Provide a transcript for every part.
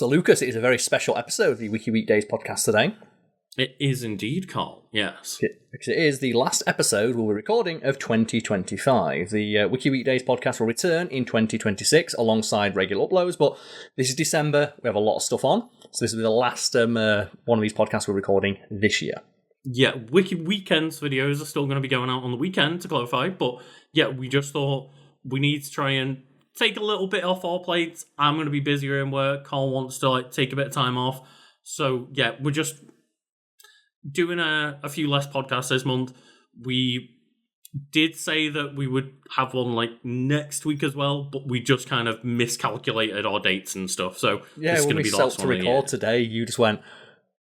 So, Lucas, it is a very special episode of the Wiki Weekdays podcast today. It is indeed, Karl, yes. Because it is the last episode we'll be recording of 2025. The Wiki Weekdays podcast will return in 2026 alongside regular uploads, but this is December, we have a lot of stuff on, so this will be the last one of these podcasts we're recording this year. Yeah, Wiki Weekends videos are still going to be going out on the weekend, to clarify, but yeah, we just thought we need to try and take a little bit off our plates. I'm going to be busier in work. Karl wants to take a bit of time off. So yeah, we're just doing a few less podcasts this month. We did say that we would have one next week as well, but we just kind of miscalculated our dates and stuff. So yeah, this is when going to we be the set last to one of the record year. today, you just went,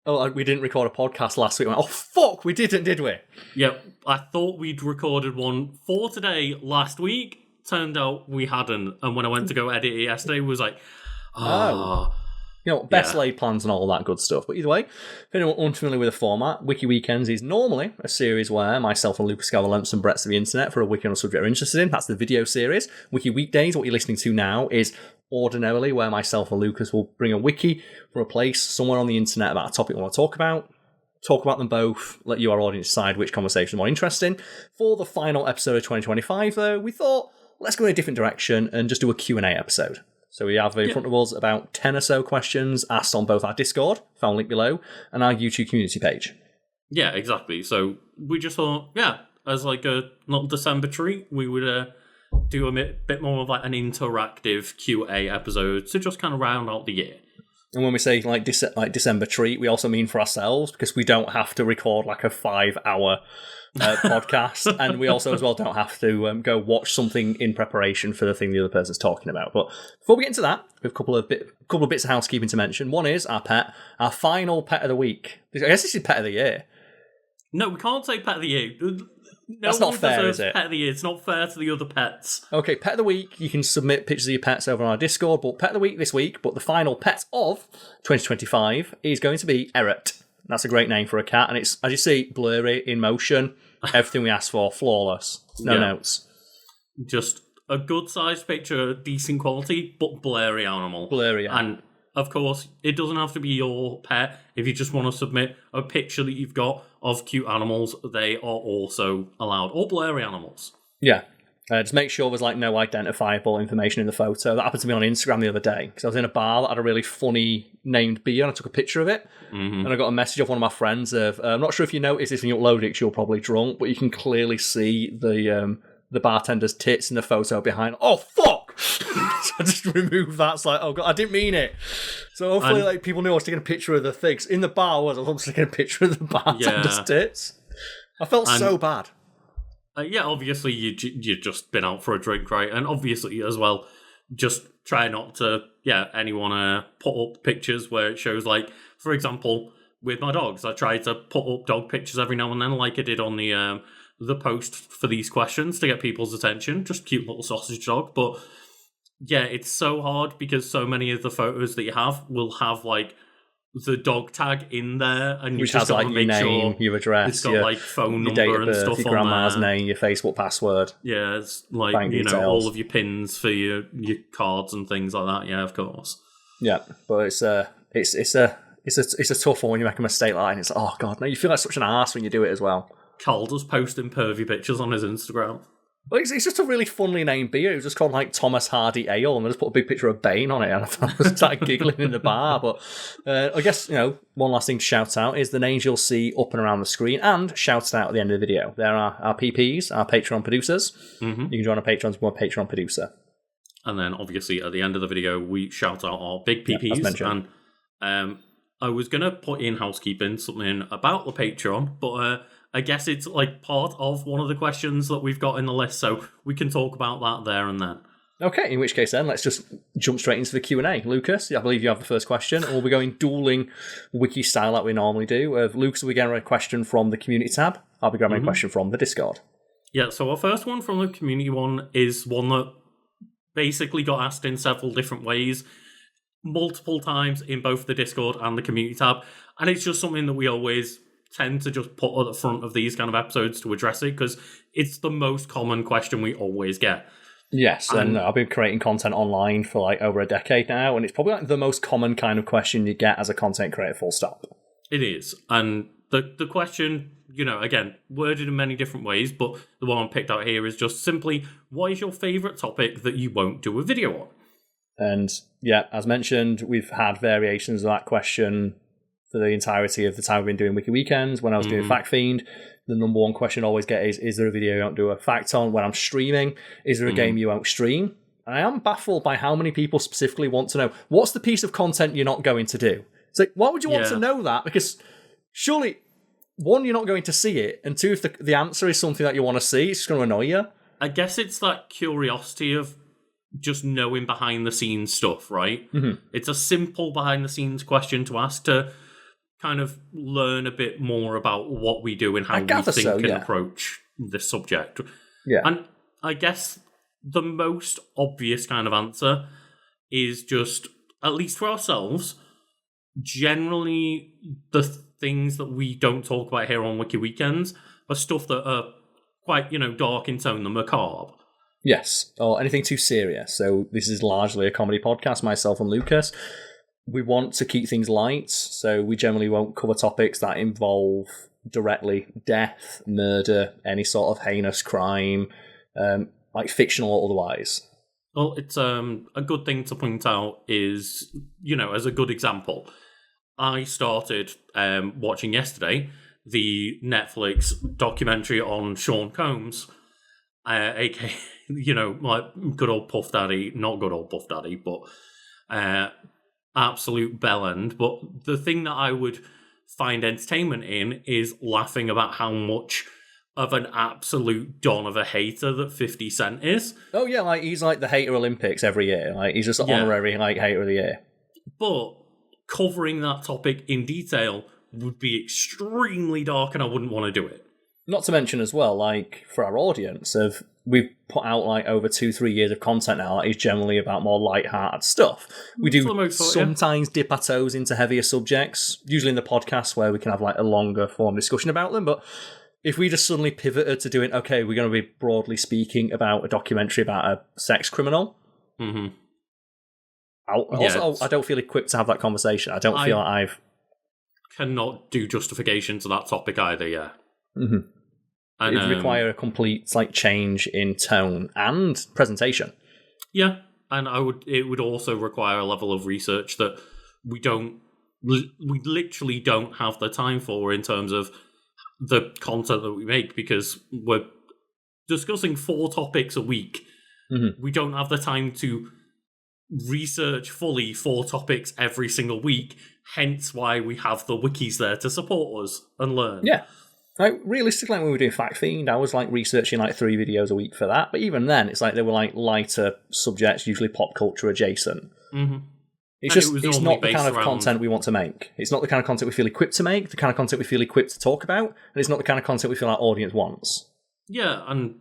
"Oh, we didn't record a podcast last week." I went, "Oh fuck, we didn't, did we?" Yeah, I thought we'd recorded one for today last week. Turned out we hadn't, and when I went to go edit it yesterday, it was like, best laid plans and all that good stuff. But either way, if anyone unfamiliar with the format, Wiki Weekends is normally a series where myself and Lucas scour lengths and breadths of the internet for a wiki on a subject we're interested in. That's the video series. Wiki Weekdays, what you're listening to now, is ordinarily where myself and Lucas will bring a wiki from a place somewhere on the internet about a topic we want to talk about them both, let you, our audience, decide which conversation is more interesting. For the final episode of 2025, though, we thought, let's go in a different direction and just do a Q&A episode. So we have in front of us about 10 or so questions asked on both our Discord, found link below, and our YouTube community page. Yeah, exactly. So we just thought, as a not December treat, we would do a bit more of an interactive Q&A episode to just kind of round out the year. And when we say December treat, we also mean for ourselves, because we don't have to record a 5-hour podcast, and we also as well don't have to go watch something in preparation for the thing the other person's talking about. But before we get into that, we have a couple of bits of housekeeping to mention. One is our final pet of the week. I guess this is pet of the year. No, we can't say pet of the year. That's not fair, is it? Pet of the year. It's not fair to the other pets. Okay, pet of the week. You can submit pictures of your pets over on our Discord, but pet of the week this week. But the final pet of 2025 is going to be Eret. That's a great name for a cat, and it's, as you see, blurry, in motion, everything we asked for, flawless, no notes. Just a good-sized picture, decent quality, but blurry animal. Blurry animal. And, of course, it doesn't have to be your pet. If you just want to submit a picture that you've got of cute animals, they are also allowed, or blurry animals. Yeah. Just make sure there's no identifiable information in the photo. That happened to me on Instagram the other day, because I was in a bar that had a really funny named beer, and I took a picture of it, and I got a message off one of my friends of, I'm not sure if you noticed this when you uploaded it, because you're probably drunk, but you can clearly see the bartender's tits in the photo behind. Oh, fuck! So I just removed that. It's oh, God, I didn't mean it. So hopefully people knew I was taking a picture of the things. In the bar, I was taking a picture of the bartender's tits. I felt so bad. Obviously you've just been out for a drink, right? And obviously as well, just try not to, anyone put up pictures where it shows, for example, with my dogs, I try to put up dog pictures every now and then, like I did on the post for these questions to get people's attention. Just cute little sausage dog. But yeah, it's so hard because so many of the photos that you have will have the dog tag in there, and you which just has got to your make name, sure your address, it's got your phone your number date of and birth, stuff your on grandma's there. name, your Facebook password. Yeah, it's bank details. all of your pins for your cards and things like that. Yeah, of course. Yeah, but it's a tough one when you make a mistake like that, and it's oh god, no, you feel like such an arse when you do it as well. Karl does posting pervy pictures on his Instagram. Well, it's just a really funnily named beer. It was just called Thomas Hardy Ale, and I just put a big picture of Bane on it, and I started giggling in the bar. But I guess, one last thing to shout out is the names you'll see up and around the screen, and shouted out at the end of the video. There are our PPs, our Patreon producers. You can join our Patreons and become a Patreon producer. And then, obviously, at the end of the video, we shout out our big PPs. And I was going to put in housekeeping, something about the Patreon, but I guess it's part of one of the questions that we've got in the list, so we can talk about that there and then. Okay, in which case then, let's just jump straight into the Q&A. Lucas, I believe you have the first question, and we'll be going dueling wiki style like we normally do. Lucas will be getting a question from the community tab. I'll be grabbing a question from the Discord. Yeah, so our first one from the community one is one that basically got asked in several different ways, multiple times in both the Discord and the community tab, and it's just something that we always tend to just put at the front of these kind of episodes to address it, because it's the most common question we always get. Yes, and I've been creating content online for like over a decade now, and it's probably like the most common kind of question you get as a content creator, full stop. It is. And the question, again, worded in many different ways, but the one I picked out here is just simply, what is your favourite topic that you won't do a video on? And yeah, as mentioned, we've had variations of that question for the entirety of the time we've been doing Wiki Weekends. When I was doing Fact Fiend, the number one question I always get is there a video you don't do a fact on? When I'm streaming, is there a game you won't stream? And I am baffled by how many people specifically want to know, what's the piece of content you're not going to do? It's like, why would you want to know that? Because surely, one, you're not going to see it, and two, if the answer is something that you want to see, it's just going to annoy you. I guess it's that curiosity of just knowing behind-the-scenes stuff, right? Mm-hmm. It's a simple behind-the-scenes question to ask to kind of learn a bit more about what we do and how we think and approach this subject. Yeah. And I guess the most obvious kind of answer is just, at least for ourselves, generally the things that we don't talk about here on Wiki Weekends are stuff that are quite, dark in tone, the macabre. Yes, or anything too serious. So this is largely a comedy podcast, myself and Lucas. We want to keep things light, so we generally won't cover topics that involve directly death, murder, any sort of heinous crime, like fictional or otherwise. Well, it's a good thing to point out is, as a good example, I started watching yesterday the Netflix documentary on Sean Combs, aka, like good old Puff Daddy, not good old Puff Daddy, but absolute bellend. But the thing that I would find entertainment in is laughing about how much of an absolute don of a hater that 50 Cent is. Oh yeah, like he's like the hater Olympics every year. Like he's just an honorary like hater of the year. But covering that topic in detail would be extremely dark, and I wouldn't want to do it. Not to mention as well, like for our audience, we've put out like over 2-3 years of content now that is generally about more light-hearted stuff. We do sometimes dip our toes into heavier subjects, usually in the podcast where we can have like a longer form discussion about them. But if we just suddenly pivoted to doing, okay, we're going to be broadly speaking about a documentary about a sex criminal. Mm-hmm. I don't feel equipped to have that conversation. I don't feel like I've cannot do justification to that topic either. Yeah. Mm-hmm. And it would require a complete like change in tone and presentation. Yeah, and it would also require a level of research that we literally don't have the time for in terms of the content that we make, because we're discussing 4 topics a week. Mm-hmm. We don't have the time to research fully 4 topics every single week, hence why we have the wikis there to support us and learn. Yeah. Like, realistically, when we were doing Fact Fiend, I was like researching like 3 videos a week for that. But even then, it's like they were like lighter subjects, usually pop culture adjacent. Mm-hmm. It's not the kind of content we want to make. It's not the kind of content we feel equipped to make, the kind of content we feel equipped to talk about, and it's not the kind of content we feel our audience wants. Yeah, and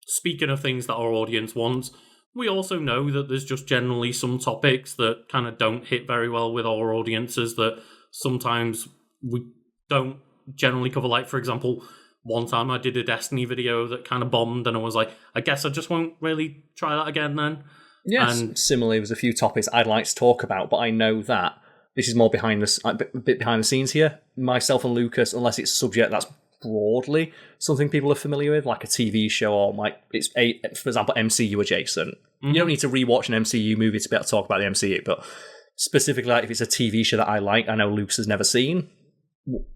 speaking of things that our audience wants, we also know that there's just generally some topics that kind of don't hit very well with our audiences that sometimes we don't generally cover. Like, for example, one time I did a Destiny video that kind of bombed, and I was like, I guess I just won't really try that again then. Yes, and similarly, there's a few topics I'd like to talk about, but I know that this is more a bit behind the scenes here. Myself and Lucas, unless it's a subject that's broadly something people are familiar with, like a TV show or like it's for example, MCU adjacent. Mm-hmm. You don't need to rewatch an MCU movie to be able to talk about the MCU, but specifically, like, if it's a TV show that I know Lucas has never seen,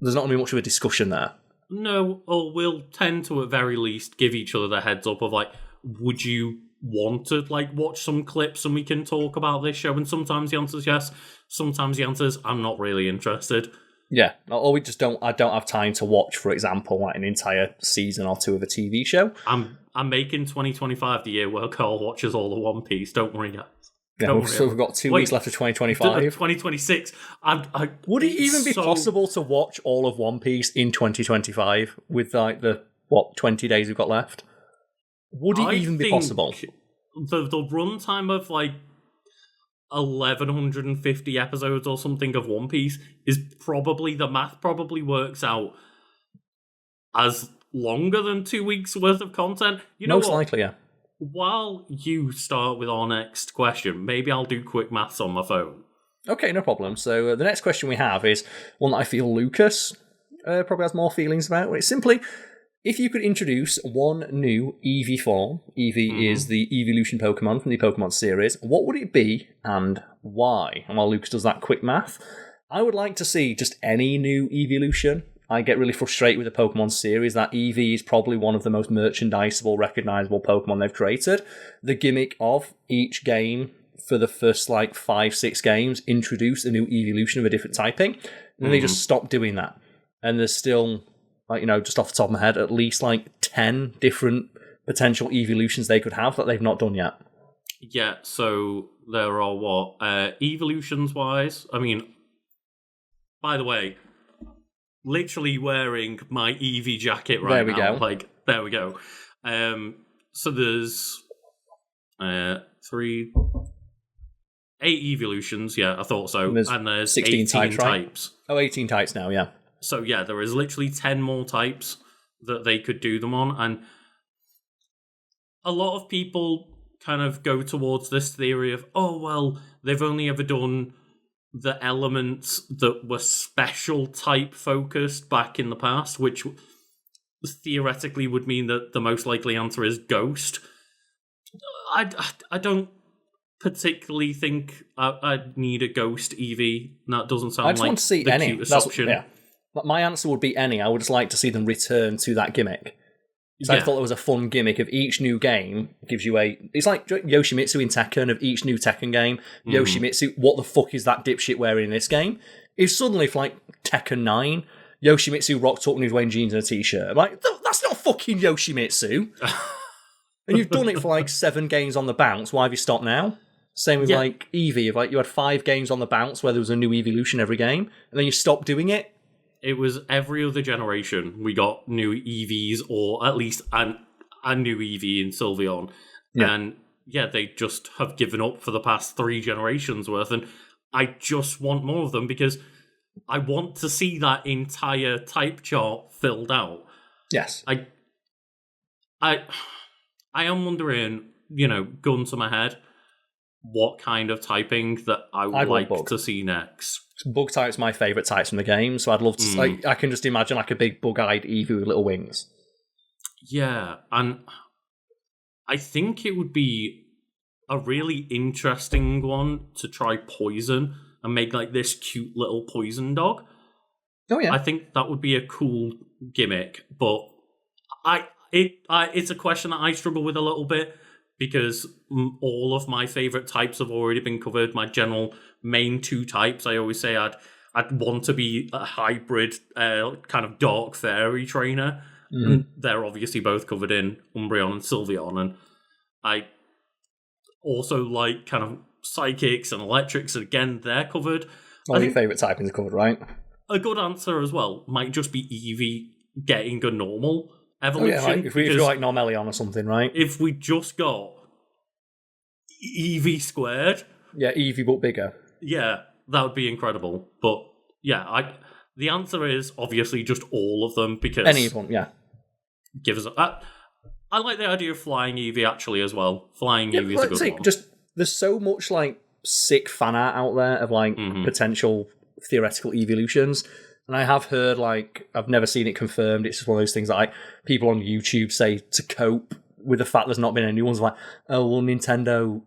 there's not going to be much of a discussion there. No, or we'll tend to at very least give each other the heads up of like, would you want to like watch some clips and we can talk about this show? And sometimes the answer is yes, sometimes the answer is I'm not really interested. Yeah, or I don't have time to watch, for example, like an entire season or 2 of a TV show. I'm making 2025 the year where Karl watches all of One Piece. Don't worry, guys. Yeah, we've got 2 weeks left of 2025. 2026. Would it even be possible to watch all of One Piece in 2025 with like the 20 days we've got left? Would it even be possible? The runtime of like 1150 episodes or something of One Piece is probably, the math probably works out as longer than 2 weeks worth of content. You know Most likely, yeah. while you start with our next question, maybe I'll do quick maths on my phone. Okay, no problem. So the next question we have is one that I feel Lucas probably has more feelings about. It's simply, if you could introduce one new Eevee form, Eevee is the eeveelution Pokemon from the Pokemon series, what would it be and why? And while Lucas does that quick math, I would like to see just any new eeveelution. I get really frustrated with the Pokemon series that Eevee is probably one of the most merchandisable, recognisable Pokemon they've created. The gimmick of each game for the first 5-6 games introduce a new eeveelution of a different typing, and then they just stop doing that. And there's still, just off the top of my head, at least 10 different potential eeveelutions they could have that they've not done yet. Yeah, so there are what? Eeveelutions wise, I mean, by the way, literally wearing my Eevee jacket right now. There we go. There we go. So there's 8 eeveelutions, yeah, I thought so. And there's 16 18 types. Right? Oh, 18 types now, yeah. So yeah, there is literally 10 more types that they could do them on, and a lot of people kind of go towards this theory of, oh, well, they've only ever done the elements that were special type focused back in the past, which theoretically would mean that the most likely answer is Ghost. I don't particularly think I'd need a Ghost Eevee. That doesn't sound want to see the any. cutest option. Yeah. My answer would be any. I would just like to see them return to that gimmick. So I thought it was a fun gimmick of each new game gives you it's like Yoshimitsu in Tekken, of each new Tekken game. Yoshimitsu, what the fuck is that dipshit wearing in this game? If suddenly, for Tekken 9, Yoshimitsu rocked up and he was wearing jeans and a t-shirt, I'm like, that's not fucking Yoshimitsu. And you've done it for 7 games on the bounce, why have you stopped now? Same with Eevee, if you had 5 games on the bounce where there was a new eeveelution every game, and then you stopped doing it. It was every other generation we got new EVs, or at least a new Eevee in Sylveon. Yeah. And they just have given up for the past 3 generations worth, and I just want more of them because I want to see that entire type chart filled out. Yes. I am wondering, gun to my head, what kind of typing that I would like to see next. Bug type's my favourite types from the game, so I'd love to... I can just imagine a big bug-eyed Eevee with little wings. Yeah, and I think it would be a really interesting one to try Poison and make this cute little poison dog. Oh, yeah. I think that would be a cool gimmick, but it's a question that I struggle with a little bit, because all of my favourite types have already been covered. My general main 2 types, I always say I'd want to be a hybrid kind of dark fairy trainer. And they're obviously both covered in Umbreon and Sylveon. And I also like kind of psychics and electrics. And again, they're covered. All your favourite typings are covered, right? A good answer as well might just be Eevee getting a normal evolution. Oh, yeah, if we go Normelion or something, right? If we just got Eevee squared. Yeah, Eevee but bigger. Yeah, that would be incredible. But yeah, the answer is obviously just all of them, because any of them, yeah. Give us I like the idea of flying Eevee actually as well. Flying Eevee is a good one. There's so much sick fan art out there of potential theoretical eeveelutions. And I have heard, I've never seen it confirmed. It's just one of those things that people on YouTube say to cope with the fact there's not been any new ones. Oh, well, Nintendo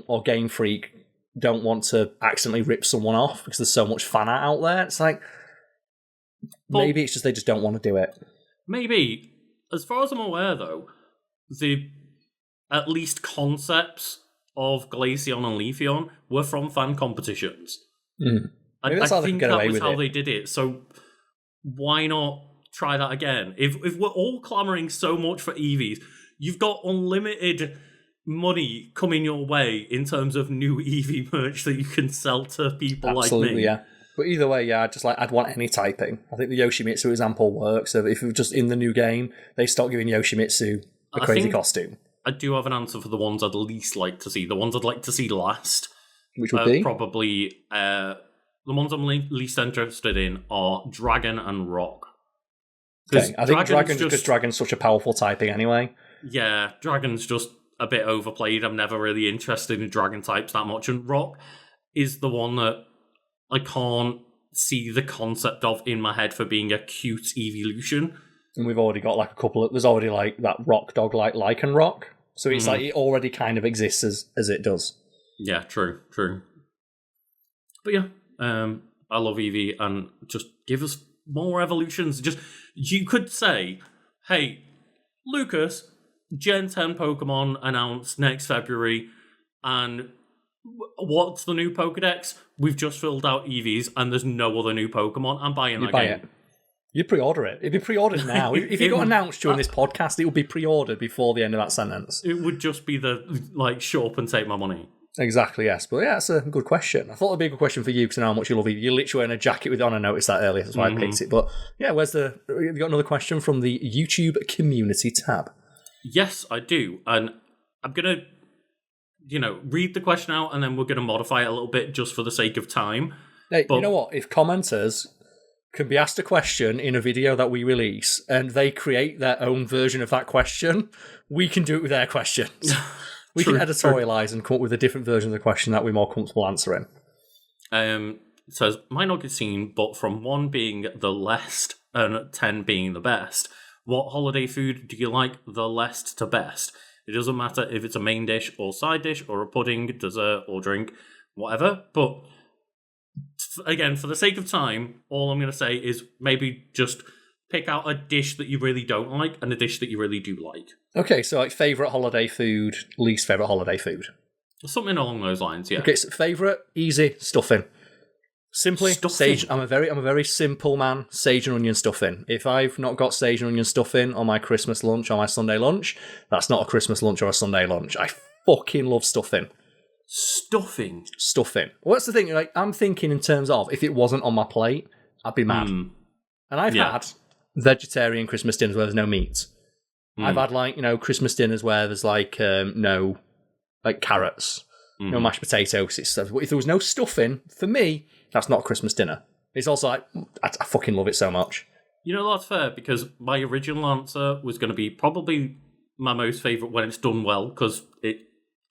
or Game Freak don't want to accidentally rip someone off because there's so much fan art out there. It's maybe it's just they just don't want to do it. Maybe. As far as I'm aware, though, the at least concepts of Glaceon and Leafeon were from fan competitions. I think that was how they did it. So why not try that again? If we're all clamoring so much for EVs, you've got unlimited money coming your way in terms of new EV merch that you can sell to people like me. Absolutely, yeah. But either way, yeah, I'd want any typing. I think the Yoshimitsu example works. So if it was just in the new game, they start giving Yoshimitsu a crazy costume. I do have an answer for the ones I'd least like to see. The ones I'd like to see last. Which would be? Probably... the ones I'm least interested in are Dragon and Rock. Okay, I think Dragon, because Dragon's such a powerful typing anyway. Yeah, Dragon's just a bit overplayed. I'm never really interested in dragon types that much. And rock is the one that I can't see the concept of in my head for being a cute evolution. And we've already got like a couple of... There's already like that rock dog like Lycan Rock. So it's like it already kind of exists as it does. Yeah, true. But yeah, I love Eevee, and just give us more evolutions. Just, you could say, hey, Lucas, Gen 10 Pokemon announced next February, and what's the new Pokedex? We've just filled out Eevees, and there's no other new Pokemon. I'm buying that game. It. You'd pre-order it. It'd be pre-ordered now. If it got announced during this podcast, it would be pre-ordered before the end of that sentence. It would just be shut up and take my money. Exactly, yes. But yeah, that's a good question. I thought it'd be a good question for you because I know how much you love it. You're literally wearing a jacket with on. I noticed that earlier. That's why I picked it. But yeah, you got another question from the YouTube community tab? Yes, I do. And I'm going to, read the question out, and then we're going to modify it a little bit just for the sake of time. Hey, you know what? If commenters can be asked a question in a video that we release and they create their own version of that question, we can do it with their questions. We can editorialise and come up with a different version of the question that we're more comfortable answering. It says, might not get seen, but from 1 being the least and 10 being the best, what holiday food do you like the least to best? It doesn't matter if it's a main dish or side dish or a pudding, dessert or drink, whatever. But again, for the sake of time, all I'm going to say is maybe just pick out a dish that you really don't like and a dish that you really do like. Okay, so like favourite holiday food, least favourite holiday food. Something along those lines, yeah. Okay, so favourite, easy, stuffing. Simply, sage. I'm a very simple man. Sage and onion stuffing. If I've not got sage and onion stuffing on my Christmas lunch or my Sunday lunch, that's not a Christmas lunch or a Sunday lunch. I fucking love stuffing. Stuffing. What's the thing? Like, I'm thinking in terms of if it wasn't on my plate, I'd be mad. And I've had vegetarian Christmas dinners where there's no meat. I've had Christmas dinners where there's no carrots, no mashed potatoes. If there was no stuffing, for me, that's not a Christmas dinner. It's also like, I fucking love it so much. That's fair, because my original answer was going to be probably my most favourite when it's done well, because it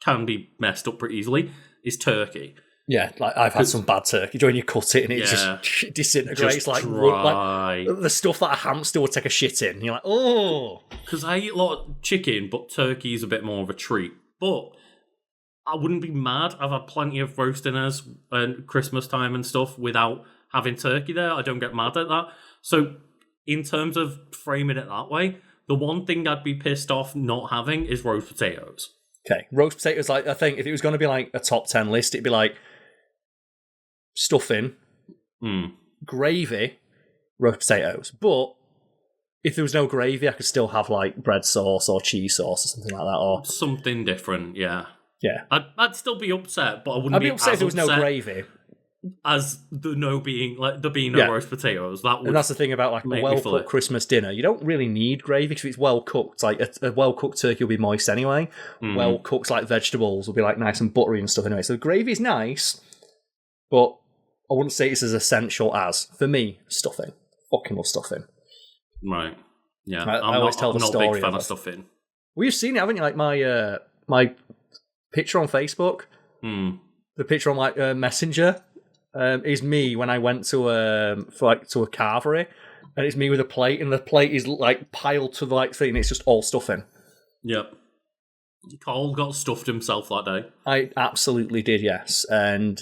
can be messed up pretty easily, is turkey. Yeah, like I've had some bad turkey. When you cut it and it just disintegrates, just like the stuff that a hamster would take a shit in. You're like, oh. Because I eat a lot of chicken, but turkey is a bit more of a treat. But I wouldn't be mad. I've had plenty of roast dinners and Christmas time and stuff without having turkey there. I don't get mad at that. So in terms of framing it that way, the one thing I'd be pissed off not having is roast potatoes. Okay, roast potatoes, like, I think if it was going to be like a top 10 list, it'd be like stuffing, gravy, roast potatoes. But if there was no gravy, I could still have like bread sauce or cheese sauce or something like that, or something different. Yeah. I'd still be upset, but I wouldn't be upset if there was no gravy. As there being no roast potatoes. And that's the thing about like a well-cooked Christmas dinner. You don't really need gravy because it's well-cooked. Like a well-cooked turkey will be moist anyway. Well-cooked like vegetables will be like nice and buttery and stuff anyway. So gravy's nice, but I wouldn't say it's as essential as, for me, stuffing. Fucking love stuffing. Right. Yeah. I always tell the story. I'm not a big fan of stuffing. Well, you've seen it, haven't you? Like my picture on Facebook, the picture on like Messenger, is me when I went to a carvery, and it's me with a plate, and the plate is like piled to the like thing, and it's just all stuffing. Yep. Karl got stuffed himself that day. I absolutely did, yes. And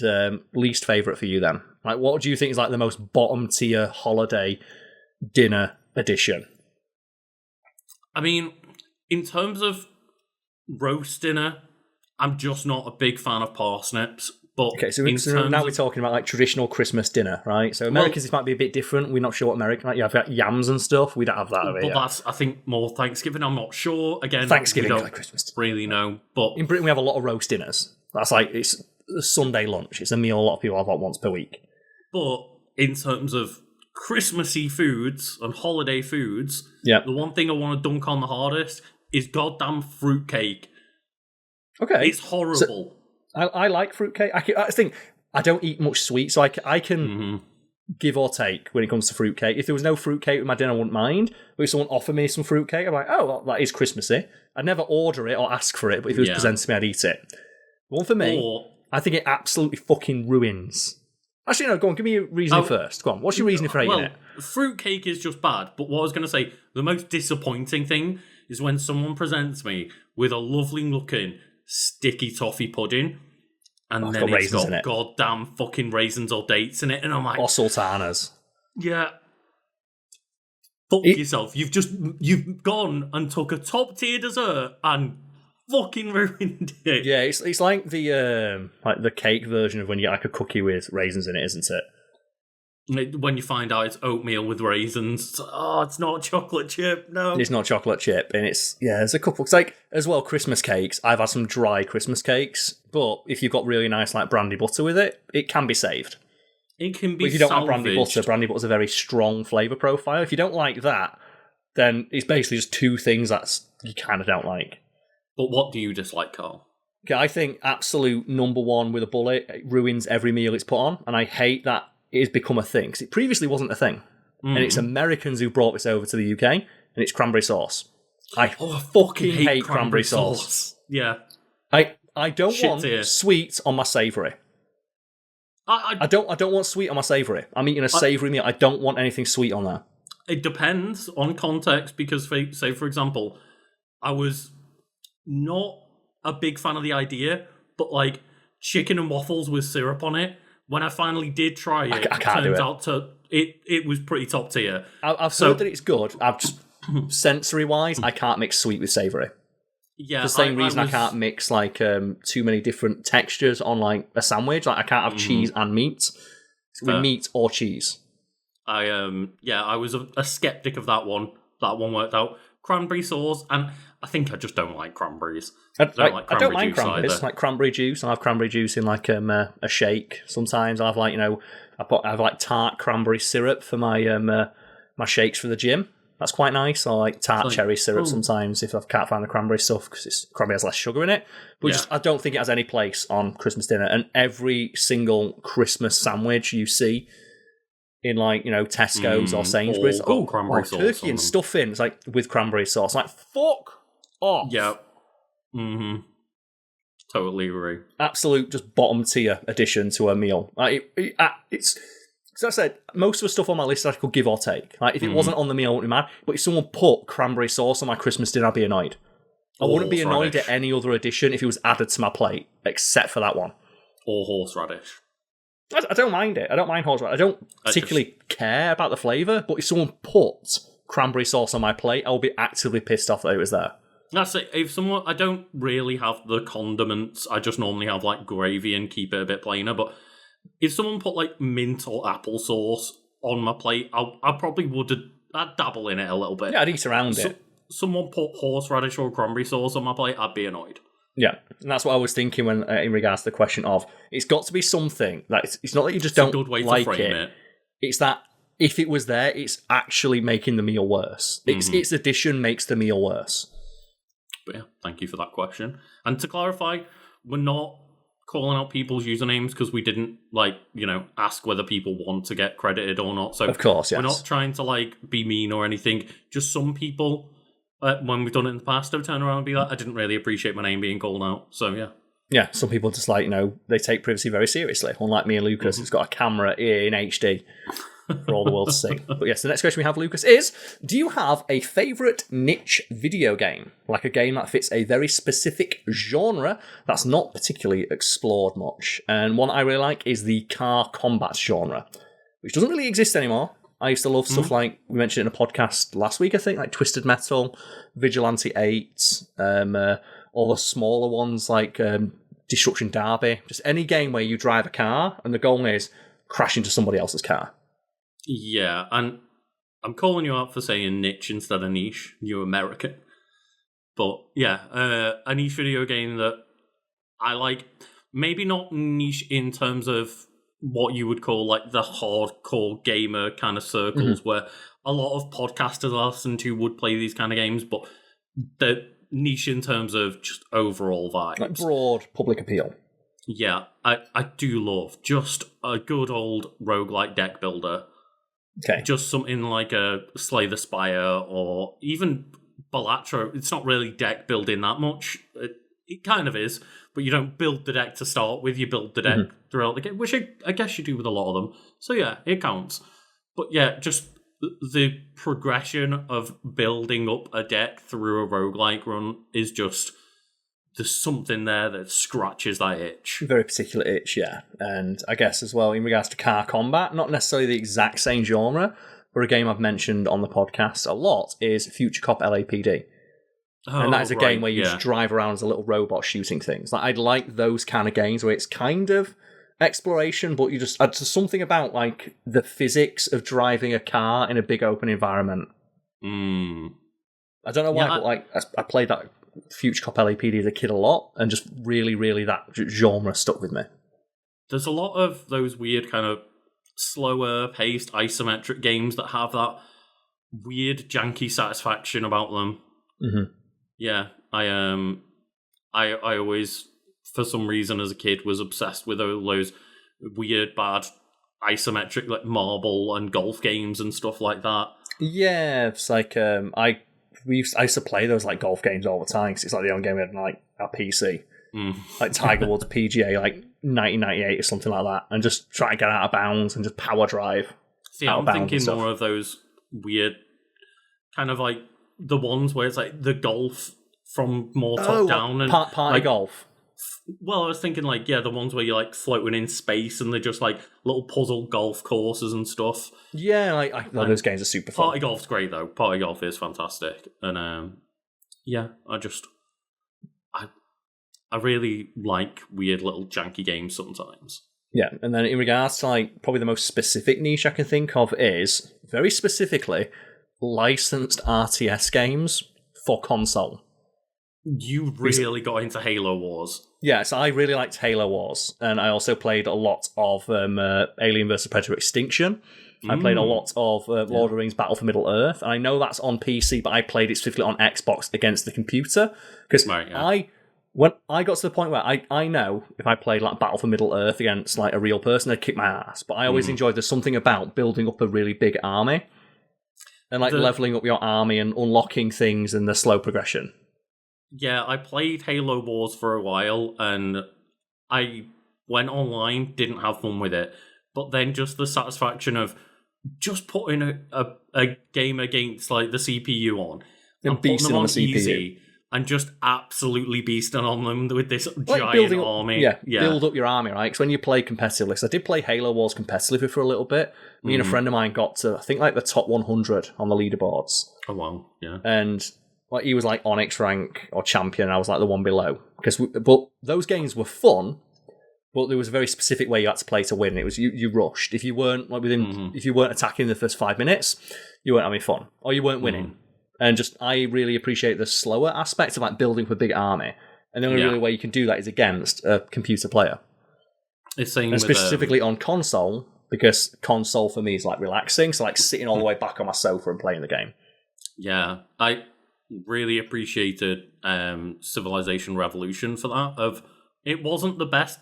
least favourite for you then? Like, what do you think is like the most bottom tier holiday dinner edition? I mean, in terms of roast dinner, I'm just not a big fan of parsnips. But okay, so now we're talking about like traditional Christmas dinner, right? So Americans, this might be a bit different. We're not sure what American, like, I've got yams and stuff. We don't have that over here. But that's, I think, more Thanksgiving. I'm not sure. Again, Thanksgiving, we don't like Christmas really know. But in Britain, we have a lot of roast dinners. That's like, it's a Sunday lunch. It's a meal a lot of people have like once per week. But in terms of Christmassy foods and holiday foods, the one thing I want to dunk on the hardest is goddamn fruitcake. Okay. It's horrible. I like fruitcake. I think I don't eat much sweet, so I can give or take when it comes to fruitcake. If there was no fruitcake with my dinner, I wouldn't mind. But if someone offered me some fruitcake, I'm like, oh, well, that is Christmassy. I'd never order it or ask for it, but if it was presented to me, I'd eat it. The one for me, I think it absolutely fucking ruins. Actually, no, go on, give me your reasoning first. Go on, what's your reasoning for hating it? Fruitcake is just bad, but what I was going to say, the most disappointing thing is when someone presents me with a lovely looking sticky toffee pudding, and then it's got goddamn fucking raisins or dates in it, and I'm like... Or sultanas. Yeah. Fuck yourself. You've gone and took a top tier dessert and fucking ruined it. Yeah, it's like the cake version of when you get like a cookie with raisins in it, isn't it? When you find out it's oatmeal with raisins, it's not chocolate chip. No, it's not chocolate chip, and there's a couple. It's like as well Christmas cakes. I've had some dry Christmas cakes, but if you've got really nice like brandy butter with it, it can be saved. It can be. But if you don't like brandy butter's a very strong flavour profile. If you don't like that, then it's basically just two things that you kind of don't like. But what do you dislike, Karl? Okay, I think absolute number one with a bullet, it ruins every meal it's put on, and I hate that it has become a thing, because it previously wasn't a thing. And it's Americans who brought this over to the UK, and it's cranberry sauce. I fucking hate cranberry sauce. Yeah. I don't want sweet on my savoury. I don't want sweet on my savoury. I'm eating a savoury meal. I don't want anything sweet on there. It depends on context, because, say, for example, I was not a big fan of the idea, but like chicken and waffles with syrup on it, when I finally did try it, it was pretty top tier. I've heard that it's good. I've just sensory-wise, I can't mix sweet with savoury. Yeah, the same reason I can't mix like too many different textures on like a sandwich. Like I can't have cheese and meat. With meat or cheese. I was a skeptic of that one. That one worked out. Cranberry sauce, and I think I just don't like cranberries. I don't mind cranberries. Like cranberry juice. I have cranberry juice in like a shake. Sometimes I have like I have like tart cranberry syrup for my my shakes for the gym. That's quite nice. Or like tart cherry syrup sometimes if I can't find the cranberry stuff, because cranberry has less sugar in it. But I don't think it has any place on Christmas dinner. And every single Christmas sandwich you see in like, Tesco's or Sainsbury's, cranberry sauce turkey and stuffing. It's like with cranberry sauce. Like, fuck off. Yeah. Totally agree. Absolute just bottom tier addition to a meal. It's... As I said, most of the stuff on my list I could give or take. Like if it wasn't on the meal, I wouldn't be mad. But if someone put cranberry sauce on my Christmas dinner, I'd be annoyed. I wouldn't be annoyed at any other addition if it was added to my plate, except for that one. Or horseradish. I don't mind it. I don't mind horseradish. I don't particularly care about the flavour, but if someone put cranberry sauce on my plate, I'll be actively pissed off that it was there. That's it. I don't really have the condiments. I just normally have like gravy and keep it a bit plainer, but if someone put like mint or applesauce on my plate, I probably I'd dabble in it a little bit. Yeah, I'd eat around it. Someone put horseradish or cranberry sauce on my plate, I'd be annoyed. Yeah, and that's what I was thinking when in regards to the question of, it's got to be something that it's not that you just don't like it. It's that if it was there, it's actually making the meal worse. Its addition makes the meal worse. But yeah, thank you for that question. And to clarify, we're not calling out people's usernames because we didn't ask whether people want to get credited or not. So of course, yes. We're not trying to be mean or anything. Just some people, when we've done it in the past, have turned around and be like, I didn't really appreciate my name being called out. So yeah. Yeah, some people just they take privacy very seriously. Unlike me and Lucas, who's got a camera in HD for all the world to see. But yes, the next question we have, Lucas, is: do you have a favourite niche video game? Like a game that fits a very specific genre that's not particularly explored much. And one I really like is the car combat genre, which doesn't really exist anymore. I used to love stuff like, we mentioned it in a podcast last week, I think, like Twisted Metal, Vigilante 8, all the smaller ones like Destruction Derby. Just any game where you drive a car and the goal is crash into somebody else's car. Yeah, and I'm calling you out for saying niche instead of niche. You're American. But yeah, a niche video game that I like, maybe not niche in terms of what you would call like the hardcore gamer kind of circles where a lot of podcasters I listen to would play these kind of games, but the niche in terms of just overall vibes. Like broad public appeal. Yeah, I do love just a good old roguelike deck builder. Okay. Just something like a Slay the Spire or even Balatro, it's not really deck building that much. It kind of is, but you don't build the deck to start with. You build the deck throughout the game, which I guess you do with a lot of them. So yeah, it counts. But yeah, just the progression of building up a deck through a roguelike run is just, there's something there that scratches that itch. Very particular itch, yeah. And I guess as well, in regards to car combat, not necessarily the exact same genre, but a game I've mentioned on the podcast a lot is Future Cop LAPD. And that is a game where you just drive around as a little robot shooting things. Like, I'd like those kind of games where it's kind of exploration, but you just something about like the physics of driving a car in a big open environment. I don't know why, but like I played that Future Cop LAPD as a kid a lot, and just really, really that genre stuck with me. There's a lot of those weird kind of slower paced isometric games that have that weird janky satisfaction about them. Yeah, I always, for some reason as a kid, was obsessed with all those weird bad isometric like marble and golf games and stuff like that. Yeah, it's like I used to play those like golf games all the time, because it's like the only game we had on like our PC. Like Tiger Woods PGA, like 1998 or something like that, and just try to get out of bounds and just power drive. See, I'm thinking more of those weird kind of like the ones where it's like the golf from more top down and party like, golf. Well, I was thinking like, yeah, the ones where you're like floating in space and they're just like little puzzle golf courses and stuff. Yeah, like those games are super fun. Party golf's great though. Party golf is fantastic, and yeah, I really like weird little janky games sometimes. Yeah, and then in regards to like probably the most specific niche I can think of is very specifically licensed RTS games for console. You really got into Halo Wars. Yes, I really liked Halo Wars, and I also played a lot of Alien vs. Predator Extinction. I played a lot of Lord of the Rings Battle for Middle-earth, and I know that's on PC, but I played it specifically on Xbox against the computer, because when I got to the point where I know if I played like Battle for Middle-earth against like a real person, they'd kick my ass, but I always enjoyed there's something about building up a really big army, and like leveling up your army and unlocking things and the slow progression. Yeah, I played Halo Wars for a while, and I went online, didn't have fun with it, but then just the satisfaction of just putting a game against like the CPU on and beasting on the CPU. Easy, and just absolutely beasting on them with this giant army. Build up your army, right? Because when you play competitively, so I did play Halo Wars competitively for a little bit. Me and a friend of mine got to, I think, like the top 100 on the leaderboards. Oh, wow, yeah. And like he was like Onyx rank or champion, and I was like the one below. But those games were fun, but there was a very specific way you had to play to win. It was you rushed. If you weren't like if you weren't attacking in the first 5 minutes, you weren't having fun, or you weren't winning. And just I really appreciate the slower aspect of like building up a big army. And the only really way you can do that is against a computer player. It's saying and specifically on console, because console for me is like relaxing, so like sitting all the way back on my sofa and playing the game. Yeah, I really appreciated Civilization Revolution for that. It wasn't the best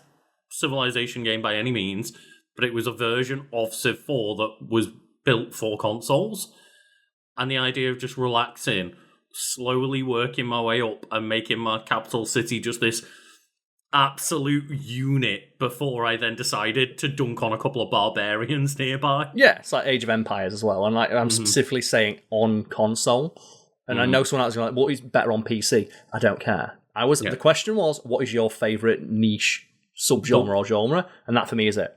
Civilization game by any means, but it was a version of Civ 4 that was built for consoles. And the idea of just relaxing, slowly working my way up and making my capital city just this absolute unit before I then decided to dunk on a couple of barbarians nearby. Yeah, it's like Age of Empires as well. And like I'm specifically saying on console. And I know someone else is like, what is better on PC? I don't care. The question was, what is your favourite niche subgenre or genre? And that for me is it.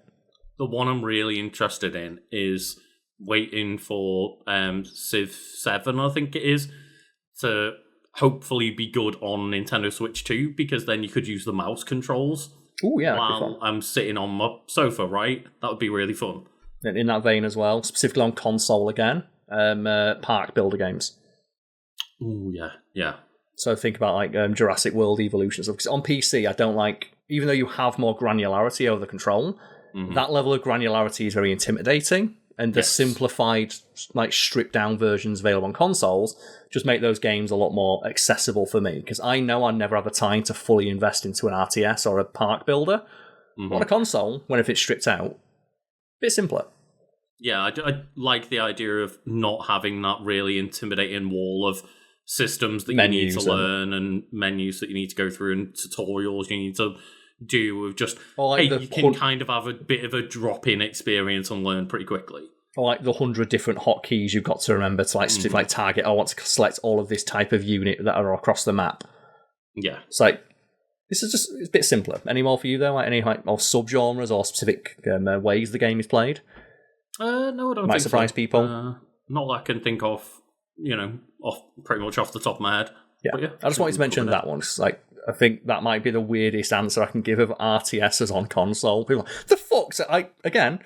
The one I'm really interested in is waiting for Civ 7, I think it is, to hopefully be good on Nintendo Switch 2, because then you could use the mouse controls while I'm sitting on my sofa, right? That would be really fun. And in that vein as well, specifically on console again, park builder games. Ooh, yeah. So think about like Jurassic World Evolutions. Because on PC, I don't like, even though you have more granularity over the control, that level of granularity is very intimidating. And the simplified, like stripped down versions available on consoles just make those games a lot more accessible for me. Because I know I never have the time to fully invest into an RTS or a park builder. On a console, when if it's stripped out, a bit simpler. Yeah, I like the idea of not having that really intimidating wall of systems that Menus you need to learn and menus that you need to go through and tutorials you need to do with just, like hey, you can kind of have a bit of a drop-in experience and learn pretty quickly. Or like the 100 different hotkeys you've got to remember to like target. I want to select all of this type of unit that are across the map. Yeah. It's like, this is just it's a bit simpler. Any more for you though? Like any like more subgenres or specific ways the game is played? No, I don't. Might think surprise so. people. Not that I can think of. Pretty much off the top of my head. Yeah, but yeah, I just wanted to mention that one. Like, I think that might be the weirdest answer I can give of RTSs on console. People are like, the fuck's it?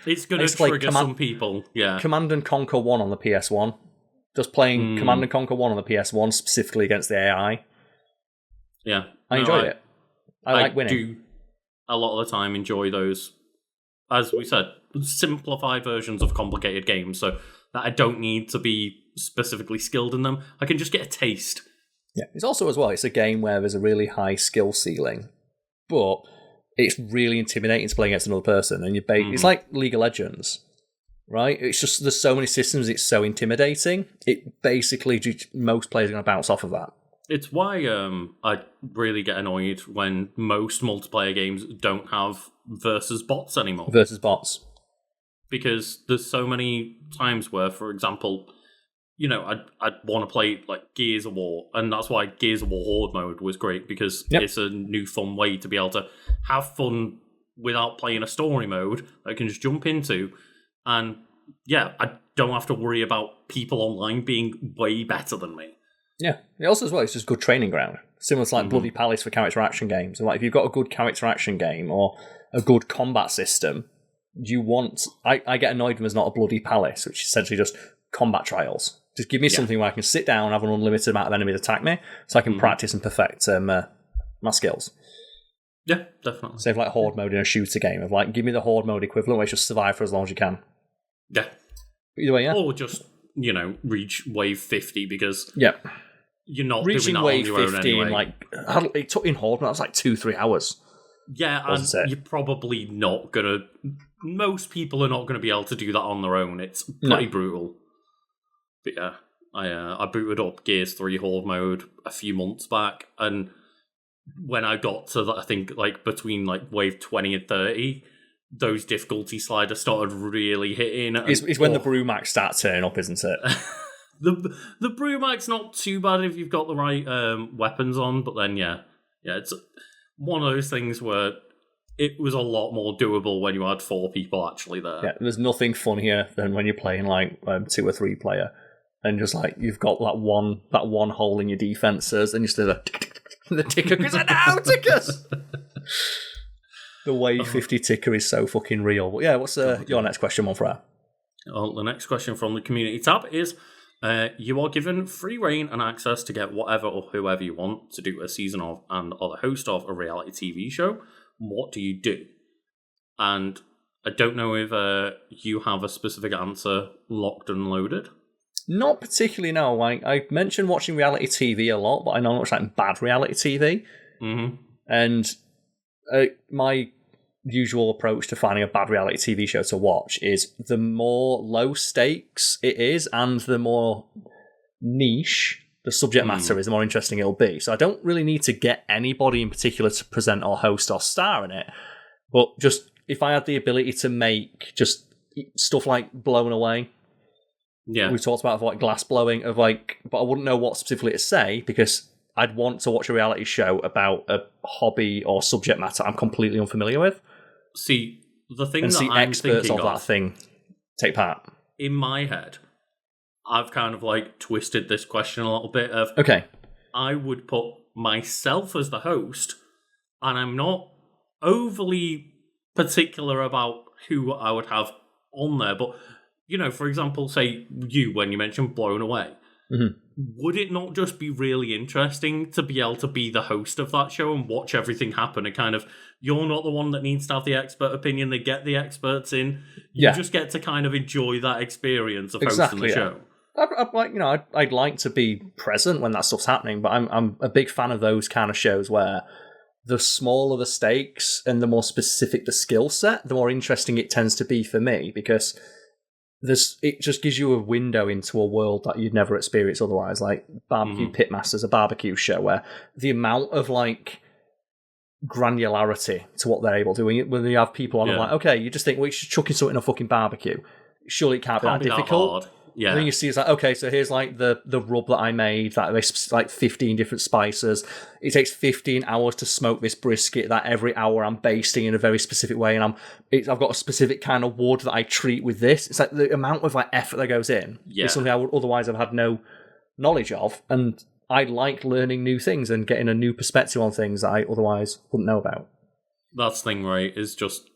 It's going to trigger some people. Yeah, Command and Conquer 1 on the PS1. Just playing Command and Conquer 1 on the PS1 specifically against the AI. Yeah, I enjoyed it. I like winning. Do a lot of the time enjoy those, as we said, simplified versions of complicated games, so that I don't need to be specifically skilled in them. I can just get a taste. Yeah, it's also as well, it's a game where there's a really high skill ceiling, but it's really intimidating to play against another person. And it's like League of Legends, right? It's just, there's so many systems, it's so intimidating. It basically, most players are going to bounce off of that. It's why I really get annoyed when most multiplayer games don't have versus bots anymore. Versus bots. Because there's so many times where, for example, I'd want to play like Gears of War, and that's why Gears of War Horde mode was great, because it's a new fun way to be able to have fun without playing a story mode that I can just jump into, and I don't have to worry about people online being way better than me. Yeah, it also as well, it's just good training ground. Similar to like Bloody Palace for character action games. And like if you've got a good character action game or a good combat system, I get annoyed when there's not a Bloody Palace, which is essentially just combat trials. Just give me something where I can sit down and have an unlimited amount of enemies attack me, so I can practice and perfect my skills. Yeah, definitely. Save like Horde mode in a shooter game of like, give me the Horde mode equivalent where you just survive for as long as you can. Yeah. But either way, yeah. Or just, reach wave 50 because you're not reaching doing that wave on your 50 own anyway. It took in Horde, that was like 2-3 hours. Yeah, and you're probably not gonna. Most people are not going to be able to do that on their own. It's pretty brutal. But yeah, I booted up Gears 3 Horde mode a few months back, and when I got to I think like between like wave 20 and 30, those difficulty sliders started really hitting. It's when the Brumacs start turning up, isn't it? the Brumac's not too bad if you've got the right weapons on, but then it's one of those things where it was a lot more doable when you had 4 people actually there. Yeah, there's nothing funnier than when you're playing like 2 or 3 player, and just like you've got that one hole in your defenses, and you just do the ticker goes now tickers. The wave 50 ticker is so fucking real. But yeah, what's your next question, Monfrere? Well, the next question from the community tab is: you are given free reign and access to get whatever or whoever you want to do a season of and or the host of a reality TV show. What do you do? And I don't know if you have a specific answer locked and loaded. Not particularly, no. I mentioned watching reality TV a lot, but I know it's like bad reality TV. Mm-hmm. And my usual approach to finding a bad reality TV show to watch is the more low stakes it is and the more niche the subject matter is, the more interesting it'll be. So I don't really need to get anybody in particular to present or host or star in it. But just if I had the ability to make just stuff like Blown Away, we talked about like glass blowing, but I wouldn't know what specifically to say because I'd want to watch a reality show about a hobby or subject matter I'm completely unfamiliar with. See, the thing and that see I'm experts thinking of that thing take part. In my head, I've kind of like twisted this question a little bit of, I would put myself as the host, and I'm not overly particular about who I would have on there, but, for example, say you, when you mentioned Blown Away, would it not just be really interesting to be able to be the host of that show and watch everything happen and kind of, you're not the one that needs to have the expert opinion, they get the experts in, you just get to kind of enjoy that experience of hosting the show. I'd like to be present when that stuff's happening, but I'm a big fan of those kind of shows where the smaller the stakes and the more specific the skill set, the more interesting it tends to be for me, because it just gives you a window into a world that you'd never experience otherwise. Like Barbecue Pitmasters, a barbecue show where the amount of like granularity to what they're able to do when they have people on, like, okay, you just think, well, you're just chucking something in a fucking barbecue. Surely it can't be that difficult. That hard. Yeah. And then you see it's like, okay, so here's like the rub that I made, that there's like 15 different spices. It takes 15 hours to smoke this brisket, that every hour I'm basting in a very specific way, and I've got a specific kind of wood that I treat with this. It's like the amount of like effort that goes in is something I would otherwise have had no knowledge of, and I like learning new things and getting a new perspective on things that I otherwise wouldn't know about. That's the thing, right, is just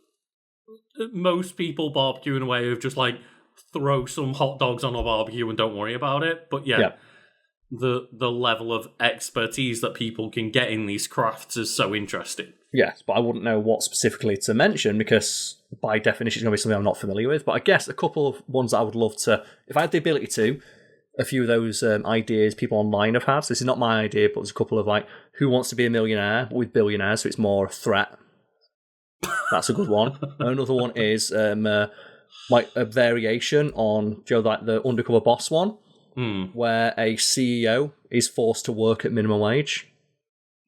most people barbecue in a way of just like, throw some hot dogs on a barbecue and don't worry about it. But the level of expertise that people can get in these crafts is so interesting. Yes, but I wouldn't know what specifically to mention because by definition it's going to be something I'm not familiar with. But I guess a couple of ones that I would love to, if I had the ability to, a few of those ideas people online have had. So this is not my idea, but there's a couple of like, Who Wants to Be a Millionaire with billionaires, so it's more a threat. That's a good one. Another one is like a variation on like the Undercover Boss one, where a CEO is forced to work at minimum wage.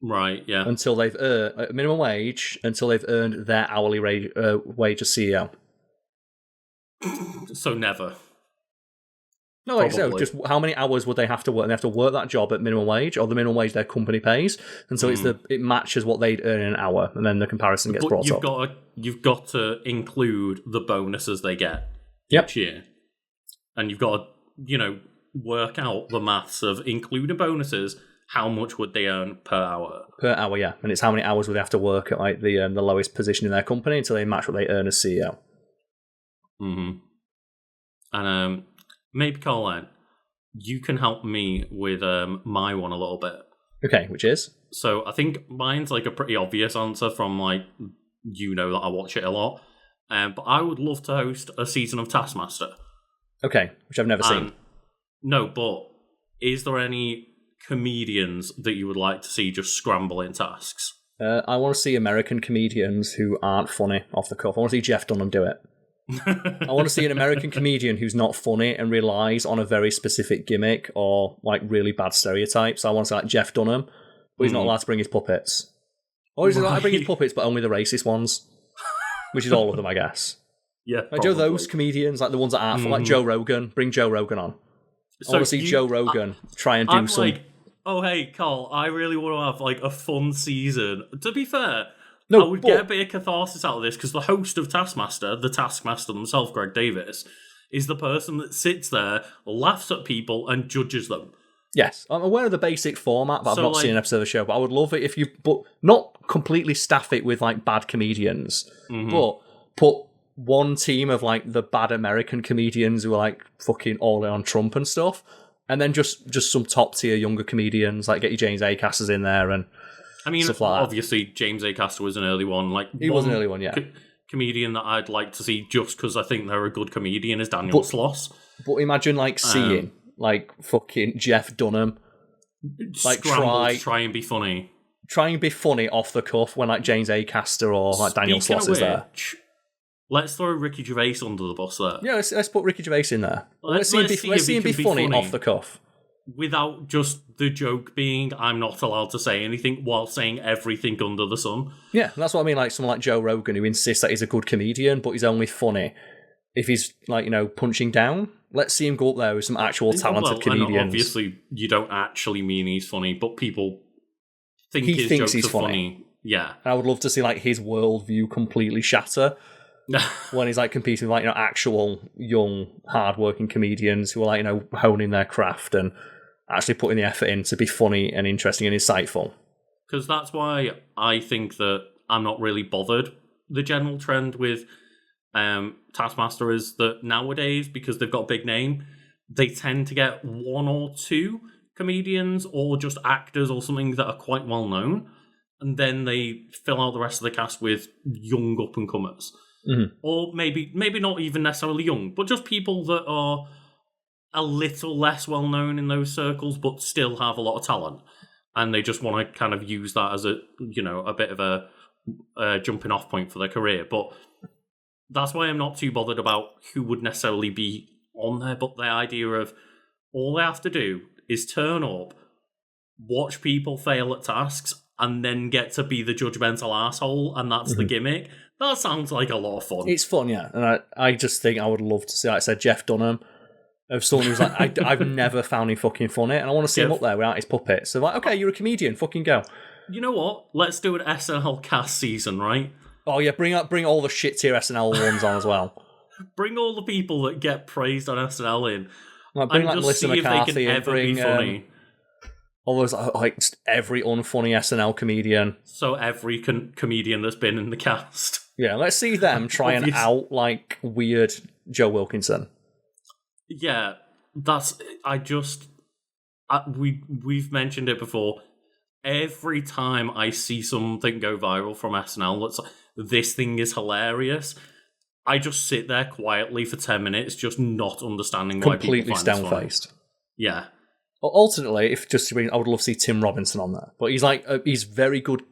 Right, yeah. Until they've earned minimum wage, until they've earned their hourly wage as CEO. So never. No, like so. Just how many hours would they have to work? And they have to work that job at minimum wage, or the minimum wage their company pays, and so it matches what they'd earn in an hour, and then the comparison gets brought up. You've got to include the bonuses they get each year, and you've got to, work out the maths of including bonuses. How much would they earn per hour? Per hour, yeah, and it's how many hours would they have to work at like the lowest position in their company until they match what they earn as CEO. And maybe Karl, you can help me with my one a little bit. Okay, which is? So I think mine's like a pretty obvious answer from like, that I watch it a lot. But I would love to host a season of Taskmaster. Okay, which I've never seen. No, but is there any comedians that you would like to see just scramble in tasks? I want to see American comedians who aren't funny off the cuff. I want to see Jeff Dunham do it. I want to see an American comedian who's not funny and relies on a very specific gimmick or like really bad stereotypes. I want to see like Jeff Dunham, but he's not allowed to bring his puppets. Or he's allowed to bring his puppets, but only the racist ones, which is all of them, I guess. Yeah, like Joe, those comedians, like the ones that aren't funny, like Joe Rogan. Bring Joe Rogan on. I want to see Joe Rogan try and do some. Like, oh hey, Karl, I really want to have like a fun season. To be fair. No, I would get a bit of catharsis out of this because the host of Taskmaster, the Taskmaster himself, Greg Davis, is the person that sits there, laughs at people, and judges them. Yes, I'm aware of the basic format, but I've not seen an episode of the show. But I would love it if you, but not completely staff it with like bad comedians, but put one team of like the bad American comedians who are like fucking all in on Trump and stuff, and then just some top tier younger comedians, like get your James Acasters in there and. I mean, like obviously, James Acaster was an early one. Like he was an early one, yeah. Comedian that I'd like to see just because I think they're a good comedian is Daniel Sloss. But imagine like seeing like fucking Jeff Dunham, like try and be funny. Try and be funny off the cuff when like James Acaster or like Daniel Sloss is there. Let's throw Ricky Gervais under the bus there. Yeah, let's put Ricky Gervais in there. Let's see him be funny off the cuff. Without just the joke being, I'm not allowed to say anything while saying everything under the sun. Yeah, that's what I mean, like someone like Joe Rogan who insists that he's a good comedian, but he's only funny if he's, like, punching down. Let's see him go up there with some actual talented comedians. Obviously, you don't actually mean he's funny, but people think his jokes are funny. Yeah. And I would love to see, like, his worldview completely shatter when he's, like, competing with, like, actual young, hard-working comedians who are, like, honing their craft and actually putting the effort in to be funny and interesting and insightful. Because that's why I think that I'm not really bothered. The general trend with Taskmaster is that nowadays, because they've got a big name, they tend to get one or two comedians or just actors or something that are quite well known, and then they fill out the rest of the cast with young up-and-comers. Or maybe not even necessarily young, but just people that are a little less well known in those circles, but still have a lot of talent, and they just want to kind of use that as a bit of a jumping off point for their career. But that's why I'm not too bothered about who would necessarily be on there, but the idea of all they have to do is turn up, watch people fail at tasks, and then get to be the judgmental asshole, and that's the gimmick. That sounds like a lot of fun. It's fun, yeah. And I just think I would love to see, like I said, Jeff Dunham, of someone who's like, I've never found him fucking funny, and I want to see him up there without his puppet. So like, okay, you're a comedian, fucking go. You know what? Let's do an SNL cast season, right? Oh yeah, bring all the shit tier SNL ones on as well. Bring all the people that get praised on SNL in, Like, bring and like just Melissa see McCarthy if they can and ever bring be funny. all those like just every unfunny SNL comedian. So every comedian that's been in the cast. Yeah, let's see them try and out like weird Joe Wilkinson. Yeah, we've mentioned it before. Every time I see something go viral from SNL that's like, this thing is hilarious, I just sit there quietly for 10 minutes, just not understanding why people Completely find this funny. stone-faced. Yeah. Ultimately, if just to bring, I would love to see Tim Robinson on there, but he's like he's very good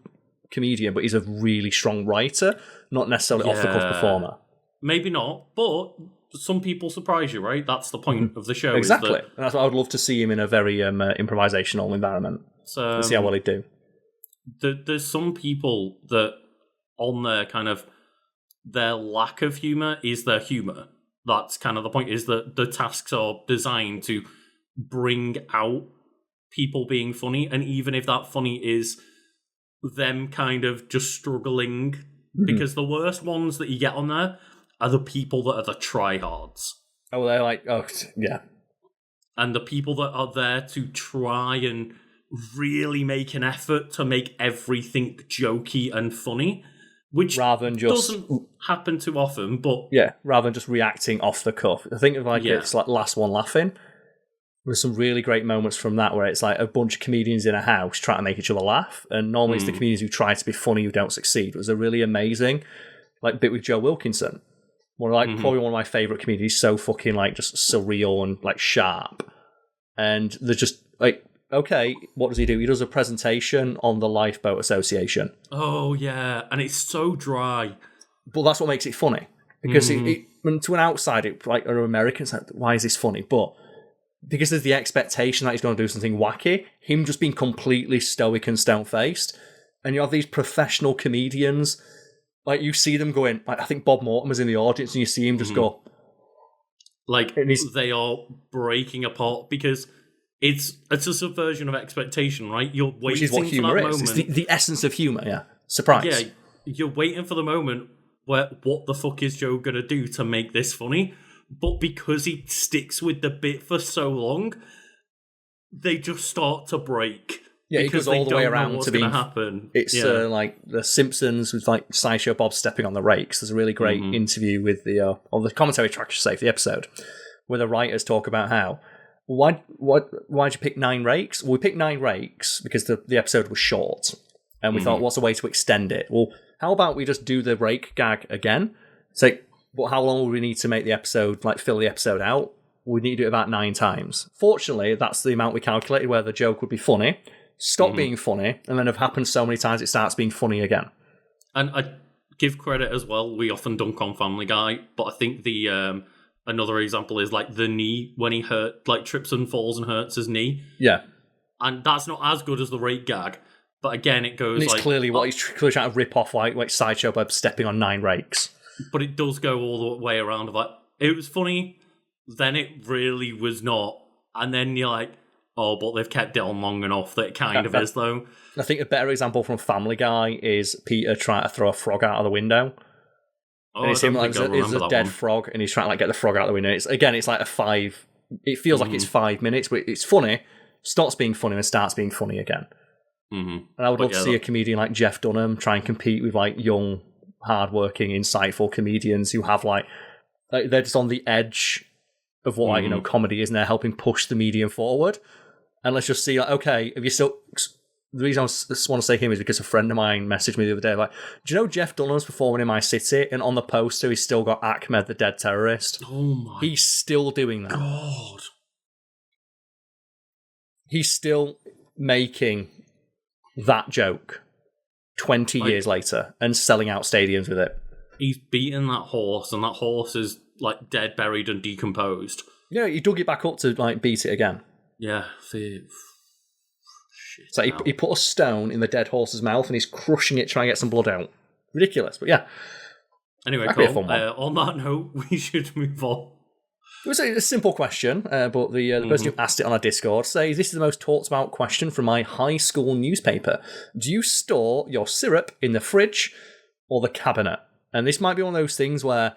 comedian, but he's a really strong writer, not necessarily off-the-cuff performer. Maybe not, but some people surprise you, right? That's the point of the show. Exactly. And that's what I would love to see him in a very improvisational environment. And see how well he'd do. There's some people that on their kind of their lack of humour is their humour. That's kind of the point, is that the tasks are designed to bring out people being funny, and even if that funny is them kind of just struggling, because the worst ones that you get on there are the people that are the tryhards. Oh, they're like, oh, yeah. And the people that are there to try and really make an effort to make everything jokey and funny, which rather than just doesn't happen too often, but... Yeah, rather than just reacting off the cuff. I think of like it's like Last One Laughing. There's some really great moments from that where it's like a bunch of comedians in a house trying to make each other laugh, and normally it's the comedians who try to be funny who don't succeed. It was a really amazing like bit with Joe Wilkinson. Probably one of my favourite comedians. He's so fucking like just surreal and like sharp. And they're just like, okay, what does he do? He does a presentation on the Lifeboat Association. Oh yeah, and it's so dry. But that's what makes it funny. Because to an outsider, like an American, it's like, why is this funny? But because there's the expectation that he's going to do something wacky, him just being completely stoic and stone-faced, and you have these professional comedians, like you see them going, like, I think Bob Mortimer was in the audience, and you see him just go... Like, they are breaking apart, because it's a subversion of expectation, right? You're waiting Which is what humour is. Moment. It's the essence of humour, yeah. Surprise. Yeah, you're waiting for the moment where, what the fuck is Joe going to do to make this funny? But because he sticks with the bit for so long, they just start to break. Yeah, he goes all the way around to being... happen. It's like The Simpsons with like Sideshow Bob stepping on the rakes. There's a really great interview with the commentary track, I should say, for the episode, where the writers talk about how, why'd you pick 9 rakes? Well, we picked 9 rakes because the episode was short, and we thought, what's a way to extend it? Well, how about we just do the rake gag again? It's like, but how long would we need to make the episode, like fill the episode out? We need to do it about 9 times. Fortunately, that's the amount we calculated where the joke would be funny, stop being funny, and then have happened so many times it starts being funny again. And I give credit as well. We often dunk on Family Guy, but I think the another example is like the knee, when he trips and falls and hurts his knee. Yeah. And that's not as good as the rake gag. But again, it goes and it's clearly what he's clearly trying to rip off, like Sideshow Bob stepping on 9 rakes. But it does go all the way around of like, it was funny, then it really was not. And then you're like, oh, but they've kept it on long enough that it kind of is, though. I think a better example from Family Guy is Peter trying to throw a frog out of the window. Oh, and it's him like there's a dead frog, and he's trying to like get the frog out of the window. It's like a 5. It feels like it's 5 minutes, but it's funny. Stops being funny and starts being funny again. And I would love to see a comedian like Jeff Dunham try and compete with like young, hardworking, insightful comedians who have like they're just on the edge of what like, comedy is, and they're helping push the medium forward. And let's just see, like, okay, if you still... The reason I just want to say him is because a friend of mine messaged me the other day, like, do you know Jeff Dunham's performing in my city? And on the poster, he's still got Ahmed, the dead terrorist. Oh my... He's still doing that. God. He's still making that joke 20 years later and selling out stadiums with it. He's beaten that horse, and that horse is like dead, buried, and decomposed. Yeah, he dug it back up to like beat it again. Yeah. Shit. So he put a stone in the dead horse's mouth and he's crushing it, trying to get some blood out. Ridiculous, but yeah. Anyway, Karl, on that note, we should move on. It was a simple question, but the person who asked it on our Discord says, this is the most talked about question from my high school newspaper. Do you store your syrup in the fridge or the cabinet? And this might be one of those things where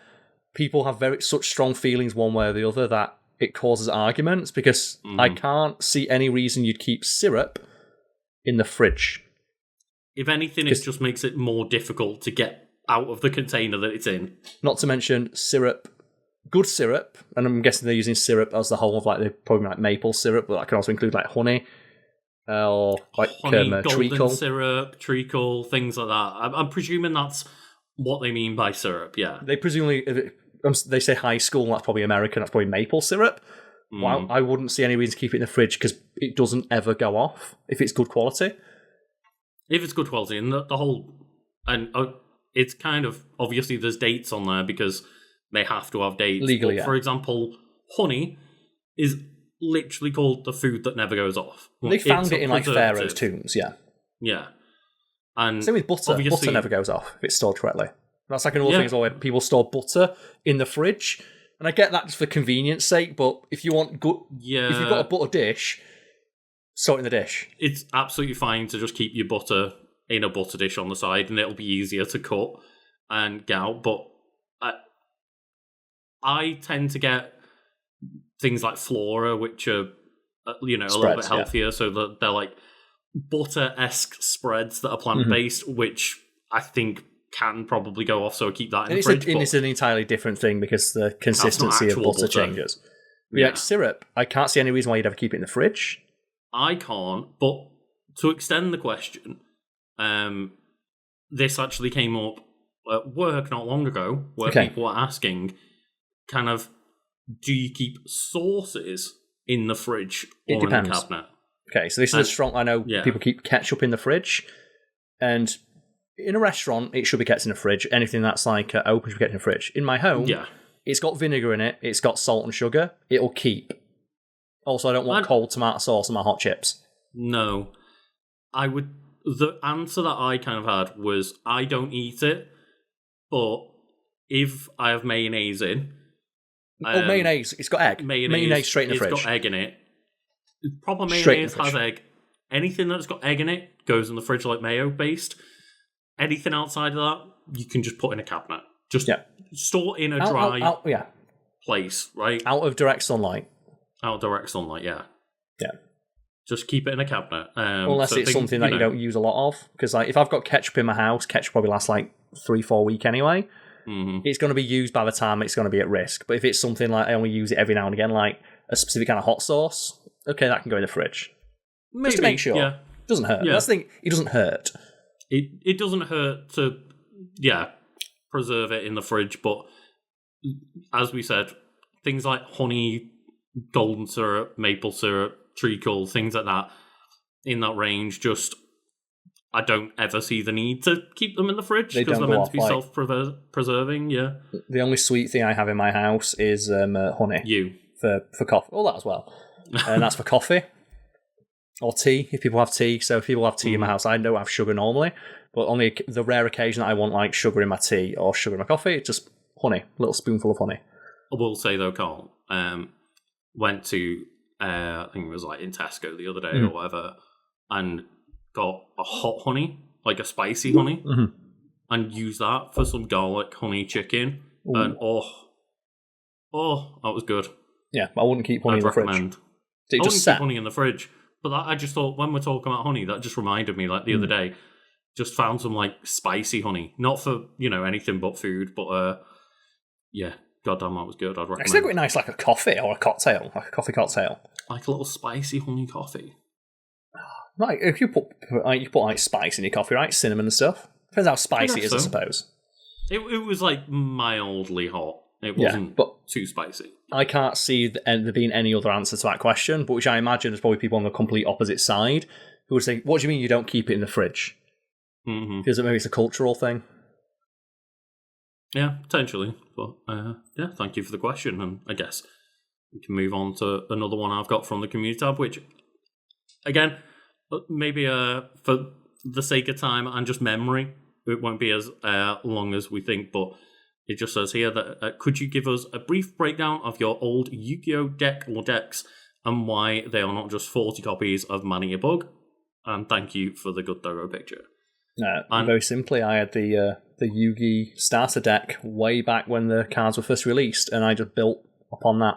people have such strong feelings one way or the other that it causes arguments, because I can't see any reason you'd keep syrup in the fridge. If anything, it just makes it more difficult to get out of the container that it's in. Not to mention syrup. Good syrup, and I'm guessing they're using syrup as the whole of probably like maple syrup, but that can also include like honey or like honey, golden treacle syrup, treacle, things like that. I'm presuming that's what they mean by syrup. Yeah, they presumably they say high school. That's probably American. That's probably maple syrup. Well, I wouldn't see any reason to keep it in the fridge because it doesn't ever go off if it's good quality. If it's good quality, and the whole, and it's kind of obviously there's dates on there because they have to have dates. Legally, For example, honey is literally called the food that never goes off. They found it in like Pharaoh's tombs, yeah. Yeah. And same with butter. Butter never goes off if it's stored correctly. That's like another thing as well, where people store butter in the fridge. And I get that just for convenience sake, but if you want good, if you've got a butter dish, store it in the dish. It's absolutely fine to just keep your butter in a butter dish on the side, and it'll be easier to cut and get out. But I tend to get things like Flora, which are, spreads, a little bit healthier. So that they're like butter-esque spreads that are plant-based, which I think can probably go off. So I keep that in the fridge. It's an entirely different thing because the consistency of butter changes. Yeah. Like syrup, I can't see any reason why you'd ever keep it in the fridge. I can't, but to extend the question, this actually came up at work not long ago, where people were asking, kind of, do you keep sauces in the fridge or in the cabinet? Okay, so this is a strong... I know people keep ketchup in the fridge, and in a restaurant, it should be kept in the fridge. Anything that's like open should be kept in the fridge. In my home, it's got vinegar in it, it's got salt and sugar, it'll keep. Also, I don't want cold tomato sauce on my hot chips. No. The answer that I kind of had was, I don't eat it, but if I have mayonnaise in... mayonnaise. It's got egg. Mayonnaise straight in the fridge. It's got egg in it. Proper mayonnaise has egg. Anything that's got egg in it goes in the fridge like mayo-based. Anything outside of that, you can just put in a cabinet. Just store in a dry place, right? Out of direct sunlight. Out of direct sunlight, yeah. Yeah. Just keep it in a cabinet. Unless it's something that you don't use a lot of. Because like, if I've got ketchup in my house, ketchup probably lasts like 3-4 weeks anyway. It's going to be used by the time it's going to be at risk. But if it's something like I only use it every now and again, like a specific kind of hot sauce, okay, that can go in the fridge. Maybe, just to make sure. Yeah. It doesn't hurt. That's the thing, it doesn't hurt. It doesn't hurt to, preserve it in the fridge. But as we said, things like honey, golden syrup, maple syrup, treacle, things like that, in that range, just... I don't ever see the need to keep them in the fridge because they're meant to be self-preserving, The only sweet thing I have in my house is honey. For coffee. All that as well. And that's for coffee. Or tea, if people have tea. So if people have tea in my house, I don't have sugar normally. But only the rare occasion that I want like sugar in my tea or sugar in my coffee, it's just honey. A little spoonful of honey. I will say though, Karl, went to, I think it was like in Tesco the other day or whatever, and got a hot honey, like a spicy honey, and used that for some garlic honey chicken. Ooh. And that was good. Yeah, I wouldn't keep honey in the fridge. I wouldn't keep honey in the fridge. But I just thought, when we're talking about honey, that just reminded me, like the other day, just found some like spicy honey. Not for, anything but food, but goddamn, that was good. I'd recommend. It's quite nice, like a coffee or a cocktail, like a coffee cocktail. Like a little spicy honey coffee. Like, if you put like spice in your coffee, right? Cinnamon and stuff. Depends how spicy it is, I suppose. It was like mildly hot. It wasn't too spicy. I can't see there being any other answer to that question, but which I imagine there's probably people on the complete opposite side who would say, what do you mean you don't keep it in the fridge? Because maybe it's a cultural thing. Yeah, potentially. But yeah, thank you for the question. And I guess we can move on to another one I've got from the community tab, which, again, maybe for the sake of time and just memory, it won't be as long as we think, but it just says here that could you give us a brief breakdown of your old Yu-Gi-Oh deck or decks and why they are not just 40 copies of Mani a Bug? And thank you for the good thorough picture. Very simply, I had the Yu-Gi starter deck way back when the cards were first released, and I just built upon that.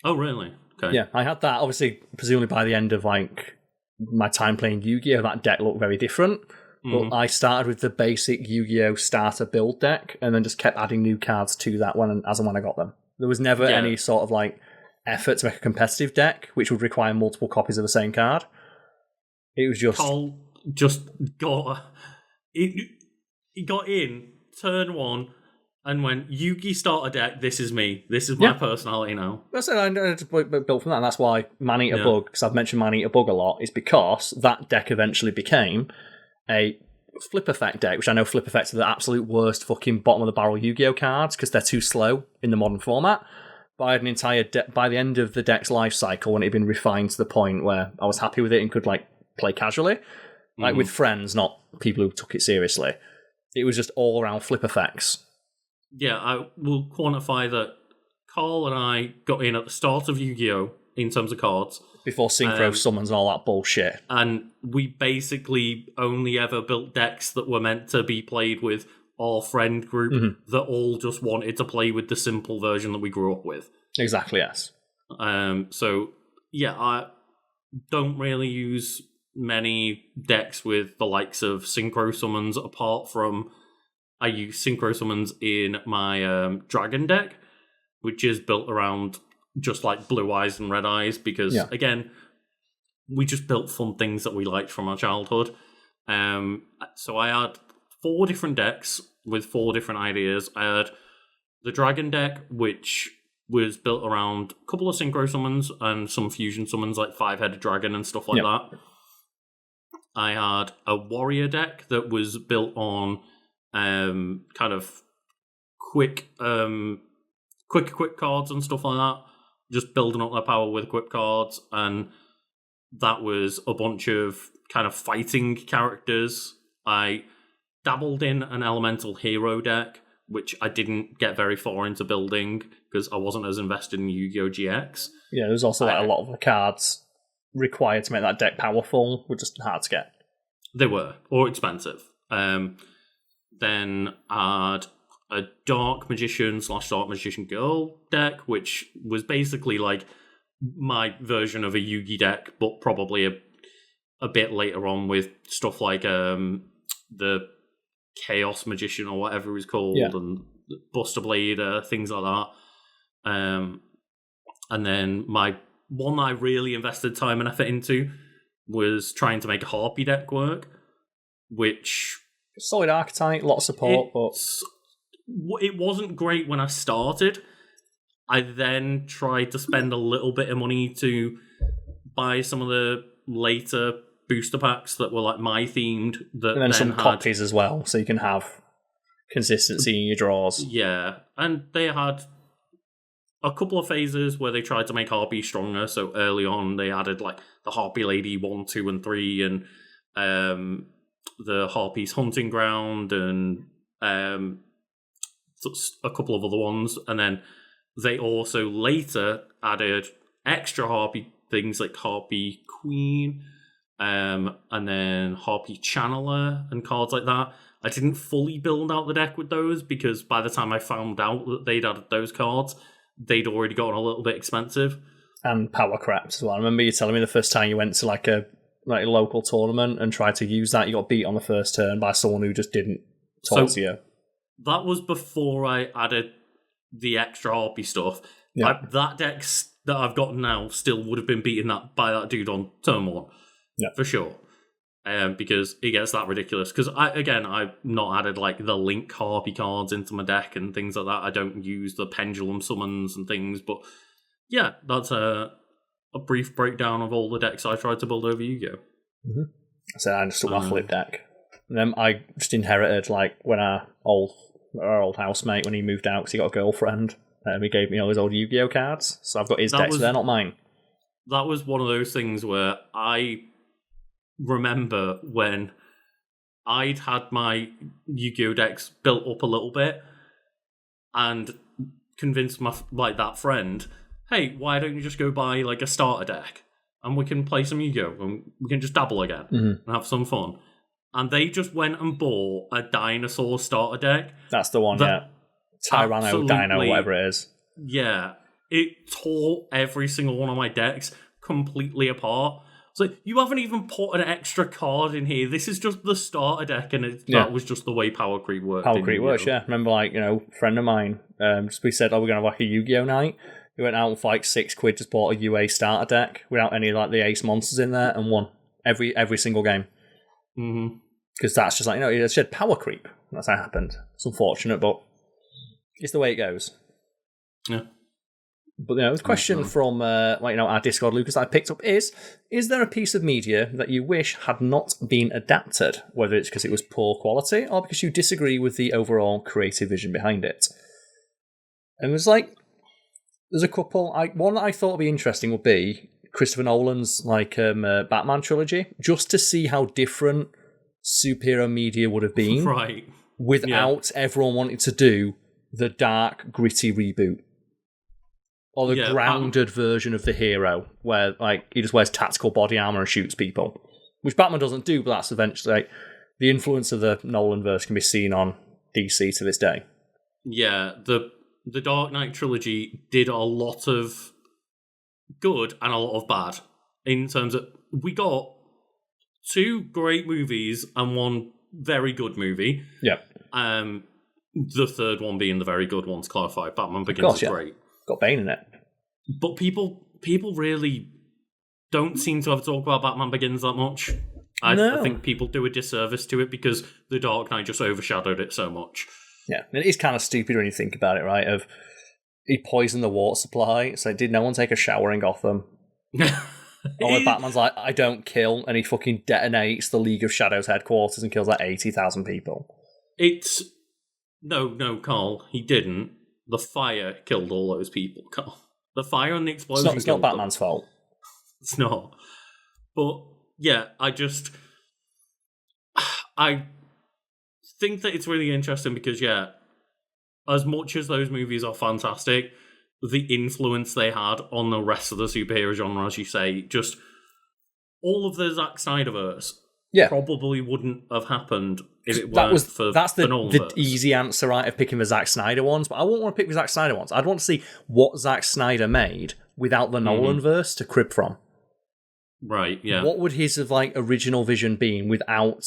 Oh, really? Okay. Yeah, I had that. Obviously, presumably by the end of like my time playing Yu-Gi-Oh, that deck looked very different. But I started with the basic Yu-Gi-Oh starter build deck, and then just kept adding new cards to that one as and when I got them. There was never any sort of like effort to make a competitive deck, which would require multiple copies of the same card. It was just Karl just got he got in turn one and went, Yugi starter deck, this is me. This is my personality now. That's it. I just built from that, and that's why Man-Eater Bug, because I've mentioned Man-Eater Bug a lot, is because that deck eventually became a Flip Effect deck, which I know Flip Effects are the absolute worst fucking bottom of the barrel Yu-Gi-Oh cards because they're too slow in the modern format. But I had an entire deck by the end of the deck's life cycle when it had been refined to the point where I was happy with it and could like play casually, like with friends, not people who took it seriously. It was just all around Flip Effects. Yeah, I will quantify that Karl and I got in at the start of Yu-Gi-Oh! In terms of cards. Before synchro summons and all that bullshit. And we basically only ever built decks that were meant to be played with our friend group that all just wanted to play with the simple version that we grew up with. Exactly, yes. So, yeah, I don't really use many decks with the likes of synchro summons apart from I use synchro summons in my dragon deck, which is built around just like blue eyes and red eyes because, again, we just built fun things that we liked from our childhood. So I had 4 different decks with 4 different ideas. I had the dragon deck, which was built around a couple of synchro summons and some fusion summons like 5-headed dragon and stuff like that. I had a warrior deck that was built on kind of quick cards and stuff like that. Just building up their power with equip cards, and that was a bunch of kind of fighting characters. I dabbled in an elemental hero deck, which I didn't get very far into building because I wasn't as invested in Yu-Gi-Oh! GX. Yeah, there's also like a lot of the cards required to make that deck powerful were just hard to get. They were, or expensive. Then I had a Dark Magician / Dark Magician Girl deck, which was basically like my version of a Yugi deck, but probably a bit later on with stuff like the Chaos Magician or whatever it was called, and Buster Blade, things like that. And then my one I really invested time and effort into was trying to make a Harpy deck work, which... Solid archetype, a lot of support, but... It wasn't great when I started. I then tried to spend a little bit of money to buy some of the later booster packs that were like my themed. And then some copies as well, so you can have consistency in your draws. Yeah, and they had a couple of phases where they tried to make Harpy stronger. So early on, they added like the Harpy Lady 1, 2, and 3, and the Harpy's Hunting Ground, and a couple of other ones, and then they also later added extra Harpy things like Harpy Queen, and then Harpy Channeler and cards like that. I didn't fully build out the deck with those because by the time I found out that they'd added those cards, they'd already gotten a little bit expensive. And power craps as well. I remember you telling me the first time you went to like a local tournament and tried to use that, you got beat on the first turn by someone who just didn't talk to you. That was before I added the extra Harpy stuff. Yeah. That deck that I've got now still would have been beaten by that dude on turn 1. Yeah. For sure. Because it gets that ridiculous. Because I've not added like the Link Harpy cards into my deck and things like that. I don't use the pendulum summons and things. But yeah, that's a brief breakdown of all the decks I tried to build over Yu-Gi-Oh! So I just took my flip deck. And then I just inherited, like, when our old our old housemate, when he moved out because he got a girlfriend. He gave me all his old Yu-Gi-Oh cards, so I've got his decks, they're not mine. That was one of those things where I remember when I'd had my Yu-Gi-Oh decks built up a little bit and convinced my that friend, hey, why don't you just go buy like a starter deck and we can play some Yu-Gi-Oh and we can just dabble again and have some fun. And they just went and bought a dinosaur starter deck. That's the one, yeah. Tyranno, Dino, whatever it is. Yeah. It tore every single one of my decks completely apart. It's like, you haven't even put an extra card in here. This is just the starter deck, and that was just the way power creep worked. Power creep works, yeah. Remember, like, a friend of mine, we said, we're going to have like a Yu-Gi-Oh night. He went out for like £6, just bought a UA starter deck without any like the ace monsters in there, and won every single game. Because that's just like, it said power creep. That's how it happened. It's unfortunate, but it's the way it goes. Yeah. But the question from our Discord, Lucas, that I picked up is there a piece of media that you wish had not been adapted, whether it's because it was poor quality or because you disagree with the overall creative vision behind it? And there's a couple. One that I thought would be interesting would be Christopher Nolan's Batman trilogy, just to see how different superhero media would have been without everyone wanting to do the dark, gritty reboot. Or the grounded version of the hero, where he just wears tactical body armor and shoots people, which Batman doesn't do. But that's eventually the influence of the Nolan verse can be seen on DC to this day. Yeah, the Dark Knight trilogy did a lot of good and a lot of bad. In terms of, we got 2 great movies and 1 very good movie. Yeah. The third one being the very good one, to clarify. Batman Begins is great. Got Bane in it. But people really don't seem to have talked about Batman Begins that much. I think people do a disservice to it because The Dark Knight just overshadowed it so much. Yeah, and it is kind of stupid when you think about it, right? He poisoned the water supply, so did no one take a shower in Gotham? Or when Batman's like, I don't kill, and he fucking detonates the League of Shadows headquarters and kills 80,000 people. No, Karl, he didn't. The fire killed all those people, Karl. The fire and the explosion. It's not Batman's fault. It's not. But yeah, I think that it's really interesting because as much as those movies are fantastic, the influence they had on the rest of the superhero genre, as you say, just all of the Zack Snyderverse probably wouldn't have happened if it weren't for the Nolanverse. The easy answer, right, of picking the Zack Snyder ones, but I wouldn't want to pick the Zack Snyder ones. I'd want to see what Zack Snyder made without the Nolanverse to crib from. Right, yeah. What would his original vision been without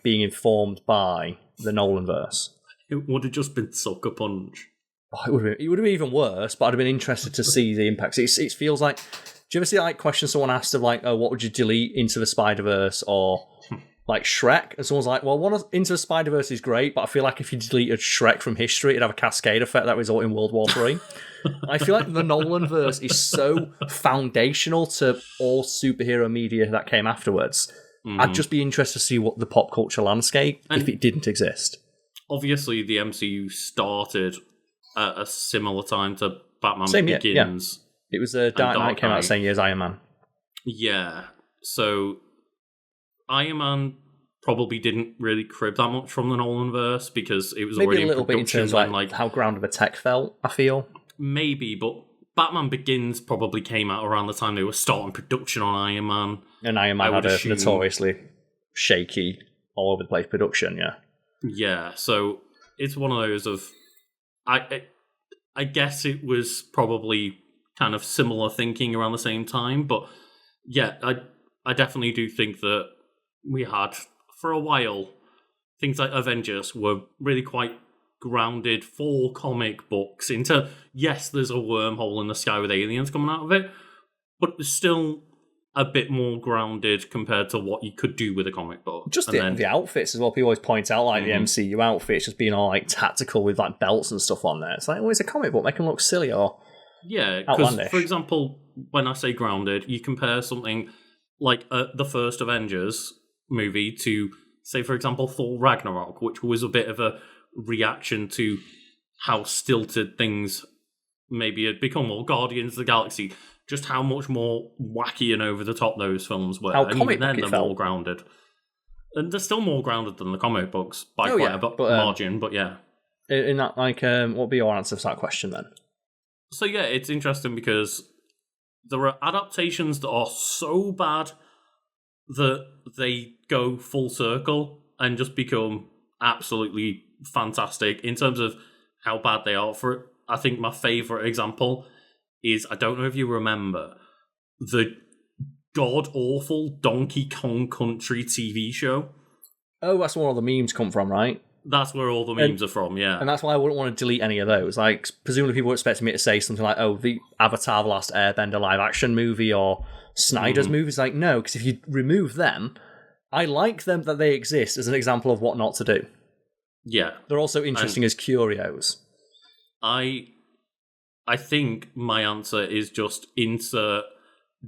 being informed by the Nolanverse? It would have just been Sucker Punch. Oh, it would have been even worse, but I'd have been interested to see the impacts. It feels like, do you ever see questions someone asked of what would you delete Into the Spider-Verse or Shrek? And someone's like, well, Into the Spider-Verse is great, but I feel like if you deleted Shrek from history, it'd have a cascade effect that result in World War III. I feel like the Nolanverse is so foundational to all superhero media that came afterwards. I'd just be interested to see what the pop culture landscape, if it didn't exist. Obviously, the MCU started at a similar time to Batman Begins. Yeah. It was Dark Knight came out the same year as Iron Man. Yeah. So Iron Man probably didn't really crib that much from the Nolanverse because it was maybe already a little in bit in terms of how grounded the tech felt, I feel. Maybe, but Batman Begins probably came out around the time they were starting production on Iron Man. And Iron Man had a notoriously shaky, all over the place production, yeah. Yeah, so it's one of those of... I guess it was probably kind of similar thinking around the same time, but yeah, I definitely do think that we had, for a while, things like Avengers were really quite grounded for comic books into, yes, there's a wormhole in the sky with aliens coming out of it, but it's still a bit more grounded compared to what you could do with a comic book. Just the outfits as well. People always point out the MCU outfits just being all tactical with belts and stuff on there. It's it's a comic book. Make them look silly or because, for example, when I say grounded, you compare something like the first Avengers movie to, say, for example, Thor Ragnarok, which was a bit of a reaction to how stilted things maybe had become, or Guardians of the Galaxy, just how much more wacky and over the top those films were. How and comic even then, book they're it more felt. grounded. And they're still more grounded than the comic books by margin, but yeah. In that, like, what would be your answer to that question then? So yeah, it's interesting because there are adaptations that are so bad that they go full circle and just become absolutely fantastic in terms of how bad they are. For I think my favourite example is, I don't know if you remember, the god-awful Donkey Kong Country TV show. Oh, that's where all the memes come from, right? That's where all the memes are from, yeah. And that's why I wouldn't want to delete any of those. Like, presumably people were expecting me to say something like, oh, the Avatar The Last Airbender live-action movie or Snyder's movies. Like, no, because if you remove them, I like them that they exist as an example of what not to do. Yeah. They're also interesting as curios. I think my answer is just insert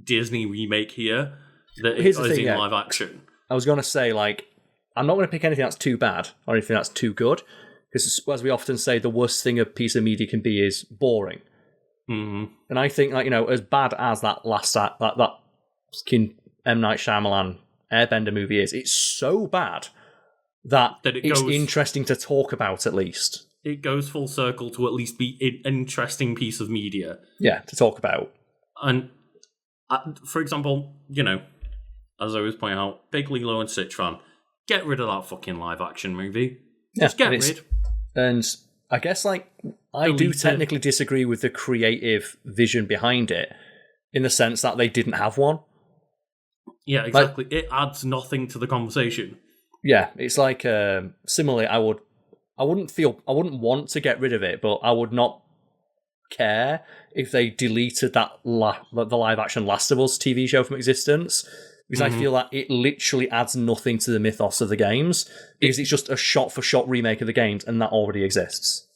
Disney remake here that is in live action. I was going to say, like, I'm not going to pick anything that's too bad or anything that's too good, because as we often say, the worst thing a piece of media can be is boring. Mm-hmm. And I think, like, as bad as that M. Night Shyamalan Airbender movie is, it's so bad that it's interesting to talk about, at least. It goes full circle to at least be an interesting piece of media. Yeah, to talk about. And, for example, as I always point out, big Lilo and Stitch fan, get rid of that fucking live-action movie. Just get rid. And I guess, like, I do technically disagree with the creative vision behind it, in the sense that they didn't have one. Yeah, exactly. It adds nothing to the conversation. Yeah, it's like, similarly, I wouldn't want to get rid of it, but I would not care if they deleted that the live-action Last of Us TV show from existence, because I feel that it literally adds nothing to the mythos of the games, because it's just a shot-for-shot remake of the games, and that already exists.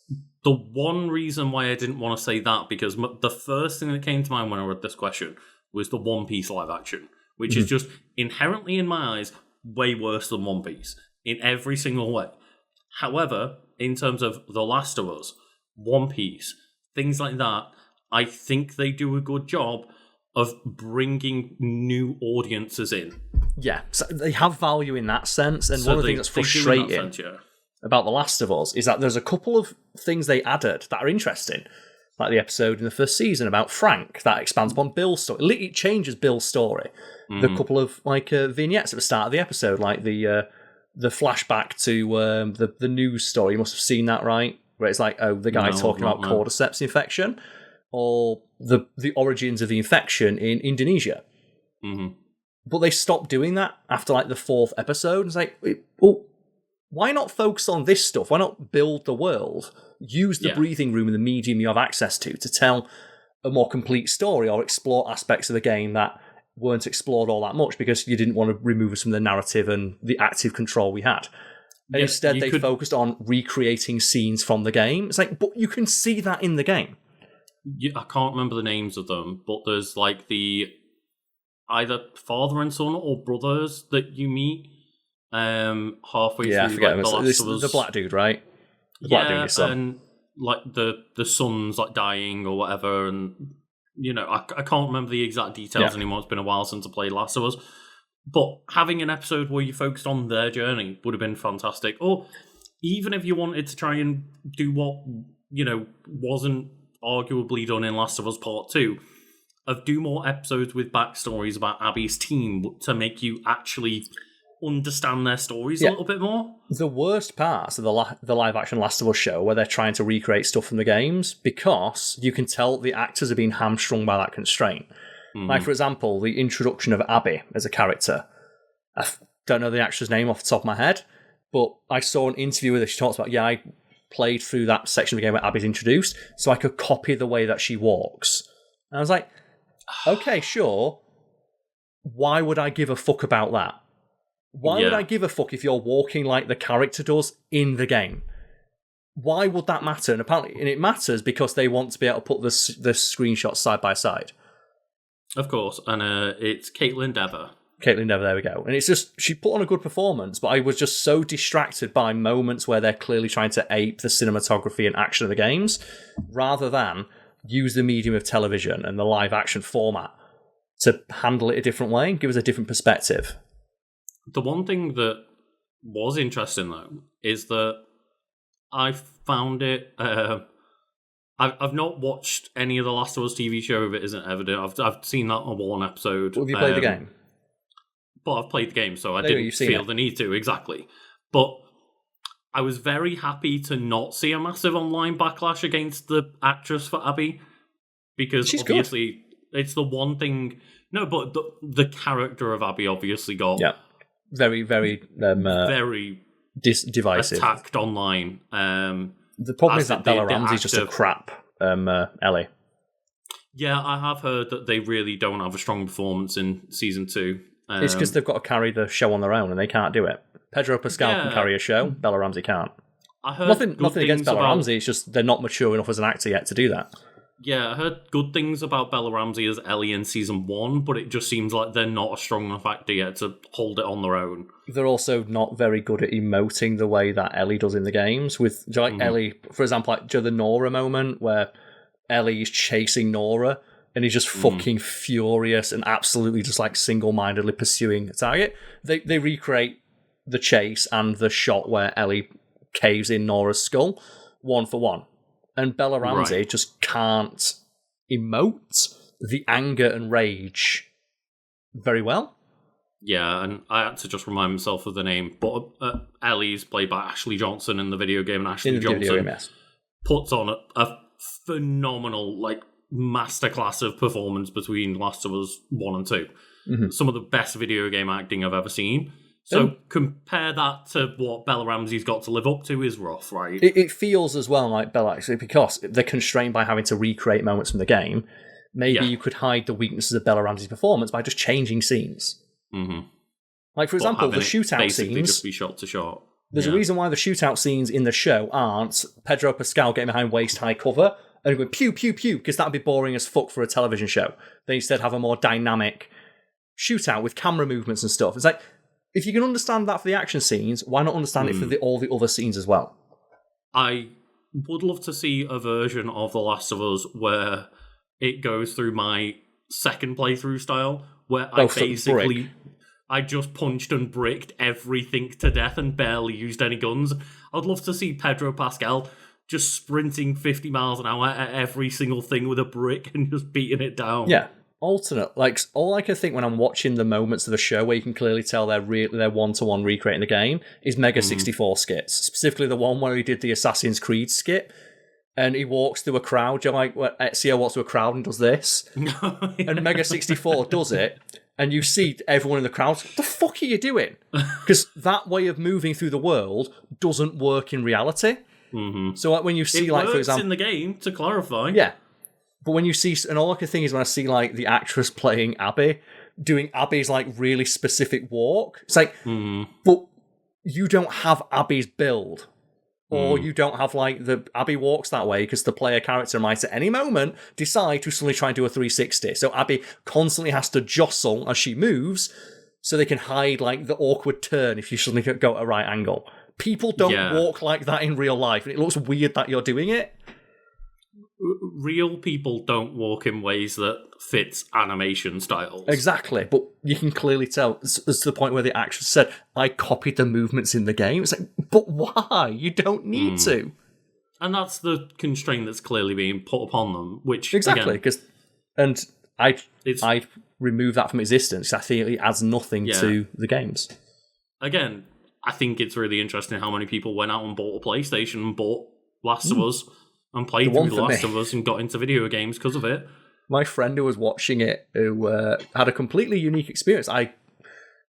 The one reason why I didn't want to say that, because the first thing that came to mind when I read this question was the One Piece live-action, which is just inherently, in my eyes, way worse than One Piece, in every single way. However, in terms of The Last of Us, One Piece, things like that, I think they do a good job of bringing new audiences in. Yeah, so they have value in that sense, and one of the things that's frustrating about The Last of Us is that there's a couple of things they added that are interesting, like the episode in the first season about Frank that expands upon Bill's story. It changes Bill's story. The couple of vignettes at the start of the episode, like the flashback to the news story. You must have seen that, right? Where it's like, the guy talking about cordyceps infection, or the origins of the infection in Indonesia. But they stopped doing that after like the fourth episode. It's like, well, why not focus on this stuff? Why not build the world? Use the breathing room and the medium you have access to tell a more complete story, or explore aspects of the game that weren't explored all that much because you didn't want to remove us from the narrative and the active control we had. And instead they focused on recreating scenes from the game. It's like, but you can see that in the game. I can't remember the names of them, but there's like the either father and son or brothers that you meet halfway through. I forget. Like, the Last of Us. The black dude, right? The black dude, his son. And like the son's like dying or whatever, and I can't remember the exact details anymore. It's been a while since I played Last of Us. But having an episode where you focused on their journey would have been fantastic. Or even if you wanted to try and do what, wasn't arguably done in Last of Us Part 2, of do more episodes with backstories about Abby's team to make you actually understand their stories a little bit more. The worst parts of the live-action Last of Us show where they're trying to recreate stuff from the games, because you can tell the actors are being hamstrung by that constraint. Like, for example, the introduction of Abby as a character. I don't know the actress name off the top of my head, but I saw an interview with her. She talks about, I played through that section of the game where Abby's introduced, so I could copy the way that she walks. And I was like, okay, sure. Why would I give a fuck about that? Why would I give a fuck if you're walking like the character does in the game? Why would that matter? And apparently, it matters because they want to be able to put the screenshots side by side. Of course, and it's Caitlin Dever. Caitlin Dever, there we go. And it's just, she put on a good performance, but I was just so distracted by moments where they're clearly trying to ape the cinematography and action of the games, rather than use the medium of television and the live action format to handle it a different way and give us a different perspective. The one thing that was interesting, though, is that I found it... I've not watched any of the Last of Us TV show if it isn't evident. I've seen that on one episode. Have you played the game? But I've played the game, so I didn't feel the need to, exactly. But I was very happy to not see a massive online backlash against the actress for Abby, because she's obviously it's the one thing... No, but the character of Abby obviously got... Yeah, very, very... very divisive. Attacked online. The problem is that Bella Ramsey's just a crap Ellie. Yeah, I have heard that they really don't have a strong performance in Season 2. It's because they've got to carry the show on their own, and they can't do it. Pedro Pascal can carry a show, Bella Ramsey can't. I heard nothing against Bella Ramsey, it's just they're not mature enough as an actor yet to do that. Yeah, I heard good things about Bella Ramsey as Ellie in Season 1, but it just seems like they're not a strong enough actor yet to hold it on their own. They're also not very good at emoting the way that Ellie does in the games. With Ellie, for example, like the Nora moment where Ellie is chasing Nora and he's just fucking furious and absolutely just like single-mindedly pursuing a target. They recreate the chase and the shot where Ellie caves in Nora's skull, one for one. And Bella Ramsey just can't emote the anger and rage very well. Yeah, and I had to just remind myself of the name, but Ellie's played by Ashley Johnson in the video game, and Ashley Johnson puts on a phenomenal, like, masterclass of performance between Last of Us 1 and 2. Mm-hmm. Some of the best video game acting I've ever seen. So compare that to what Bella Ramsey's got to live up to is rough, right? It feels as well like Bella, actually, because they're constrained by having to recreate moments from the game. Maybe you could hide the weaknesses of Bella Ramsey's performance by just changing scenes. Mm-hmm. Like, for example, the shootout scenes... just be shot to shot. There's a reason why the shootout scenes in the show aren't Pedro Pascal getting behind waist-high cover and going pew, pew, pew, because that'd be boring as fuck for a television show. They instead have a more dynamic shootout with camera movements and stuff. It's like... If you can understand that for the action scenes, why not understand it for all the other scenes as well? I would love to see a version of The Last of Us where it goes through my second playthrough style, where I just punched and bricked everything to death and barely used any guns. I'd love to see Pedro Pascal just sprinting 50 miles an hour at every single thing with a brick and just beating it down. Yeah. Alternate, like all I can think when I'm watching the moments of the show where you can clearly tell they're one-to-one recreating the game is Mega 64 skits, specifically the one where he did the Assassin's Creed skit, and he walks through a crowd. You're like, Ezio walks through a crowd and does this, and Mega 64 does it, and you see everyone in the crowd. What the fuck are you doing? Because that way of moving through the world doesn't work in reality. Mm-hmm. So like when you see, like for example, in the game, to clarify, yeah. But when you see, and all I can think is when I see like the actress playing Abby, doing Abby's like really specific walk, it's like, but you don't have Abby's build, or you don't have like the Abby walks that way because the player character might at any moment decide to suddenly try and do a 360. So Abby constantly has to jostle as she moves, so they can hide like the awkward turn if you suddenly go at a right angle. People don't walk like that in real life, and it looks weird that you're doing it. Real people don't walk in ways that fits animation styles. Exactly, but you can clearly tell. It's to the point where the actress said, I copied the movements in the game. It's like, but why? You don't need to. And that's the constraint that's clearly being put upon them, which... Exactly, because... And I remove that from existence. I think it adds nothing to the games. Again, I think it's really interesting how many people went out and bought a PlayStation and bought Last of Us and played through The Last of Us and got into video games because of it. My friend who was watching it, who had a completely unique experience. I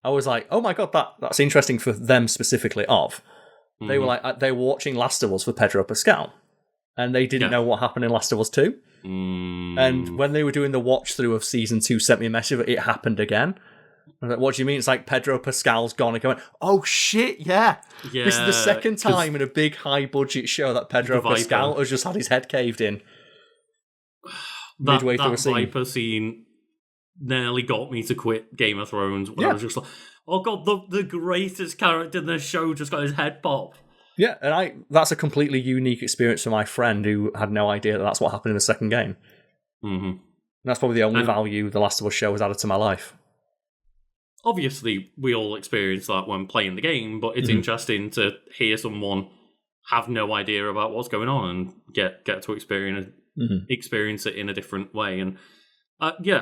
was like, oh my god, that's interesting for them specifically. They were like, they were watching Last of Us for Pedro Pascal, and they didn't know what happened in Last of Us 2. And when they were doing the watch through of season 2, sent me a message that it happened again. I was like, what do you mean? It's like Pedro Pascal's gone and going, oh shit, yeah. This is the second time in a big high budget show that Pedro Pascal has just had his head caved in midway through a scene. Viper scene nearly got me to quit Game of Thrones when I was just like, oh god, the greatest character in the show just got his head popped. Yeah, and that's a completely unique experience for my friend who had no idea that that's what happened in the second game. Mm-hmm. And that's probably the only value The Last of Us show has added to my life. Obviously, we all experience that when playing the game, but it's interesting to hear someone have no idea about what's going on and get to experience it in a different way. And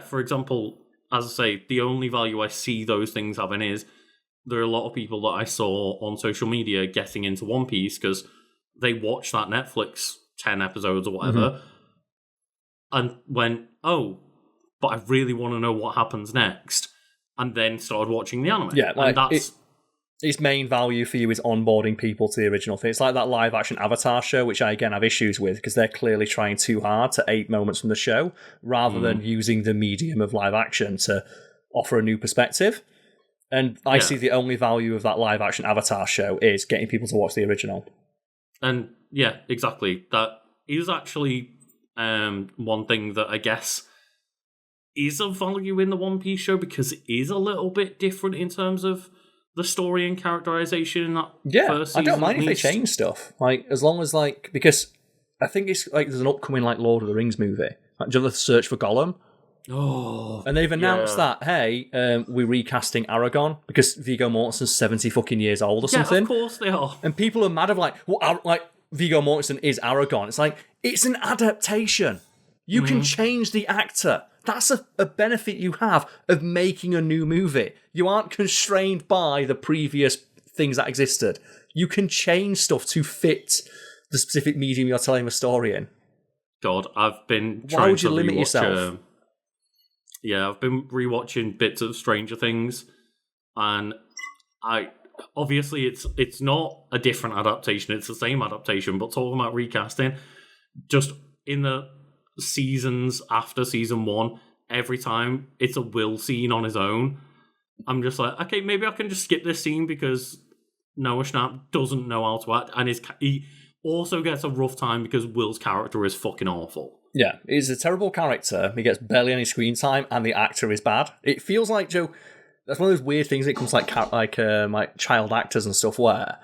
for example, as I say, the only value I see those things having is there are a lot of people that I saw on social media getting into One Piece because they watched that Netflix 10 episodes or whatever and went, oh, but I really want to know what happens next, and then started watching the anime. Yeah, like, and that's... its main value for you is onboarding people to the original thing. It's like that live-action Avatar show, which I, again, have issues with, because they're clearly trying too hard to 8 moments from the show, rather than using the medium of live-action to offer a new perspective. And I see the only value of that live-action Avatar show is getting people to watch the original. And, yeah, exactly. That is actually one thing that I guess is of value in the One Piece show, because it is a little bit different in terms of the story and characterization in that first season. I don't mind if they change stuff. Like, as long as, like, because I think it's like there's an upcoming, like, Lord of the Rings movie. Like, do you know the Search for Gollum? Oh. And they've announced that, hey, we're recasting Aragorn because Viggo Mortensen's 70 fucking years old or something. Yeah, of course they are. And people are mad of like, well, like, Viggo Mortensen is Aragorn. It's like, it's an adaptation. You can change the actor. That's a benefit you have of making a new movie. You aren't constrained by the previous things that existed. You can change stuff to fit the specific medium you're telling a story in. God, I've been trying Why would you to limit yourself? I've been rewatching bits of Stranger Things, and obviously it's not a different adaptation, it's the same adaptation, but talking about recasting, just in the seasons after season 1, every time it's a Will scene on his own, I'm just like, okay, maybe I can just skip this scene because Noah Schnapp doesn't know how to act, and he also gets a rough time because Will's character is fucking awful. Yeah, he's a terrible character. He gets barely any screen time, and the actor is bad. It feels like, Joe, that's one of those weird things that comes like child actors and stuff, where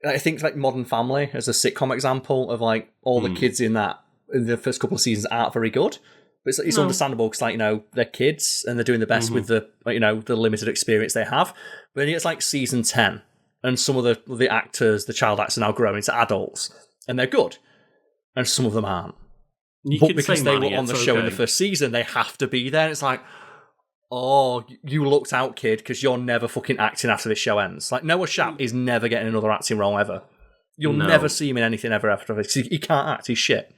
I think like Modern Family as a sitcom example of like all the kids in that in the first couple of seasons aren't very good. But it's understandable because, like, you know, they're kids and they're doing the best with the, you know, the limited experience they have. But then it's like season 10, and some of the actors, the child actors, are now growing into adults, and they're good. And some of them aren't. But because they were on the show in the first season, they have to be there. And it's like, oh, you looked out, kid, because you're never fucking acting after this show ends. Like, Noah Schnapp is never getting another acting role ever. You'll never see him in anything ever after this. He can't act. He's shit.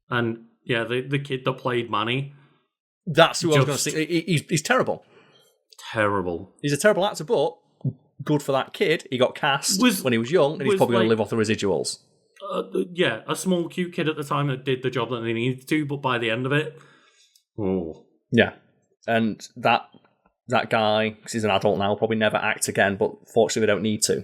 And, yeah, the kid that played Manny. That's who I was going to say. He's terrible. Terrible. He's a terrible actor, but good for that kid. He got cast when he was young, and he's probably going to live off the residuals. A small, cute kid at the time that did the job that they needed to, but by the end of it, yeah. And that guy, because he's an adult now, will probably never act again, but fortunately we don't need to.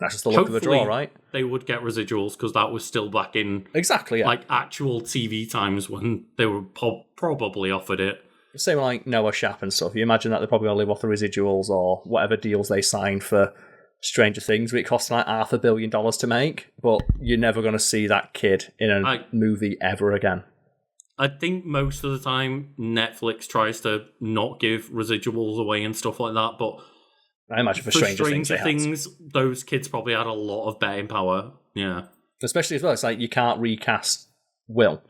That's just the luck of the draw, right? They would get residuals, because that was still back in like actual TV times when they were probably offered it. Same like Noah Schnapp and stuff. You imagine that they're probably going to live off the residuals or whatever deals they signed for Stranger Things, where it cost like $500 million to make, but you're never going to see that kid in a movie ever again. I think most of the time Netflix tries to not give residuals away and stuff like that, but I imagine for Stranger Things, those kids probably had a lot of betting power. Yeah, especially as well. It's like you can't recast Will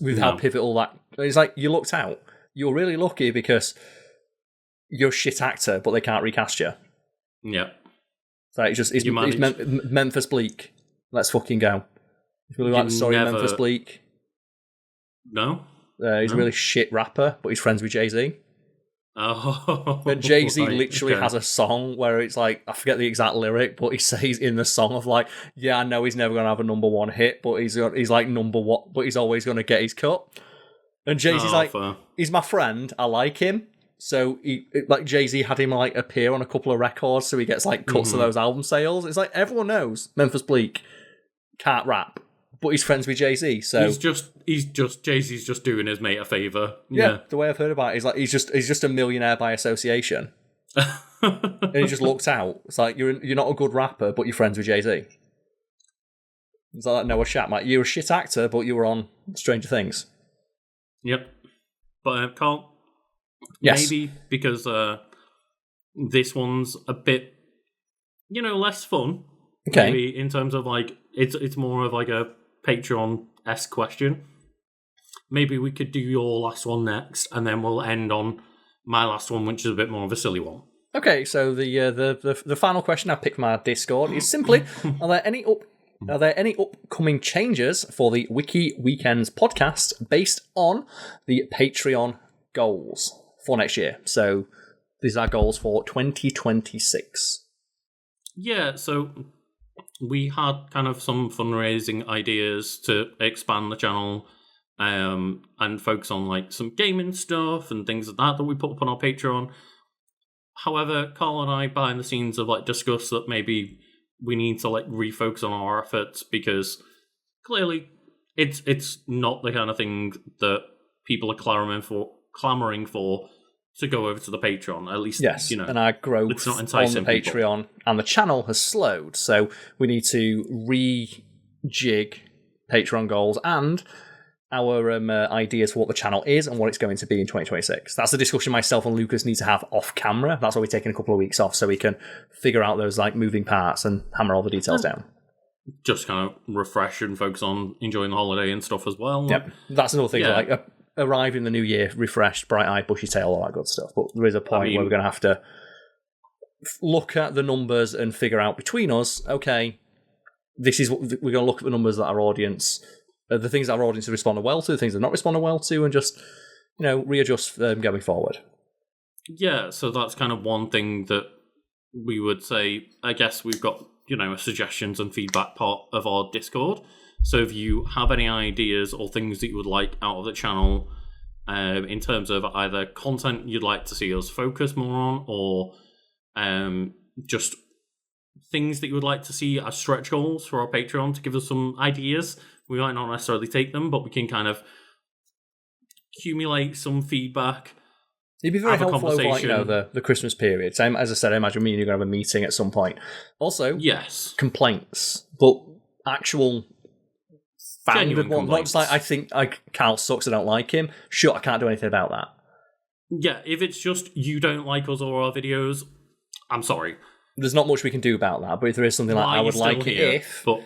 with how pivotal that. It's like you lucked out. You're really lucky because you're a shit actor, but they can't recast you. Yeah. So it's Memphis Bleak. Let's fucking go. You really like the story of Memphis Bleak? No. He's a really shit rapper, but he's friends with Jay-Z. Oh. And Jay-Z literally has a song where it's like, I forget the exact lyric, but he says in the song of like, yeah, I know he's never going to have a number one hit, but he's like number one, but he's always going to get his cut. And Jay-Z's he's my friend, I like him. So Jay-Z had him like appear on a couple of records, so he gets like cuts of those album sales. It's like everyone knows Memphis Bleak can't rap, But he's friends with Jay-Z, so he's just Jay-Z's just doing his mate a favour. Yeah, the way I've heard about it is like he's just a millionaire by association. And he just looked out. It's like you're not a good rapper, but you're friends with Jay-Z. It's like Noah Shat, like you're a shit actor, but you were on Stranger Things. Yep. But Karl, yes. Maybe because this one's a bit, less fun. Okay. Maybe in terms of like it's more of like a Patreon-esque question. Maybe we could do your last one next, and then we'll end on my last one, which is a bit more of a silly one. Okay, so the final question I picked from our Discord is simply: Are there any upcoming changes for the Wiki Weekends podcast based on the Patreon goals for next year? So these are goals for 2026. Yeah, so we had kind of some fundraising ideas to expand the channel and focus on like some gaming stuff and things like that we put up on our Patreon. However, Karl and I behind the scenes have like discussed that maybe we need to like refocus on our efforts because clearly it's not the kind of thing that people are clamoring for to go over to the Patreon. At least, yes, and our growth it's not on enticing the Patreon people. And the channel has slowed, so we need to rejig Patreon goals and our ideas for what the channel is and what it's going to be in 2026. That's a discussion myself and Lucas need to have off camera. That's why we're taking a couple of weeks off so we can figure out those like moving parts and hammer all the details down. Just kind of refresh and focus on enjoying the holiday and stuff as well. Yep, that's another thing. Yeah. Like arrive in the new year, refreshed, bright-eyed, bushy tail, all that good stuff. But there is a point where we're going to have to look at the numbers and figure out between us, okay, this is what we're going to look at the numbers that our audience, the things that our audience have responded well to, the things they've not responded well to, and just, readjust going forward. Yeah, so that's kind of one thing that we would say. I guess we've got, a suggestions and feedback part of our Discord. So if you have any ideas or things that you would like out of the channel in terms of either content you'd like to see us focus more on or just things that you would like to see as stretch goals for our Patreon to give us some ideas, we might not necessarily take them, but we can kind of accumulate some feedback. It'd be very helpful over the Christmas period. So, as I said, I imagine me and you're going to have a meeting at some point. Also, yes, complaints, but actual founded one. Not just like, I think Karl sucks, I don't like him. Sure, I can't do anything about that. Yeah, if it's just you don't like us or our videos, I'm sorry. There's not much we can do about that, but if there is something like I would like it if, for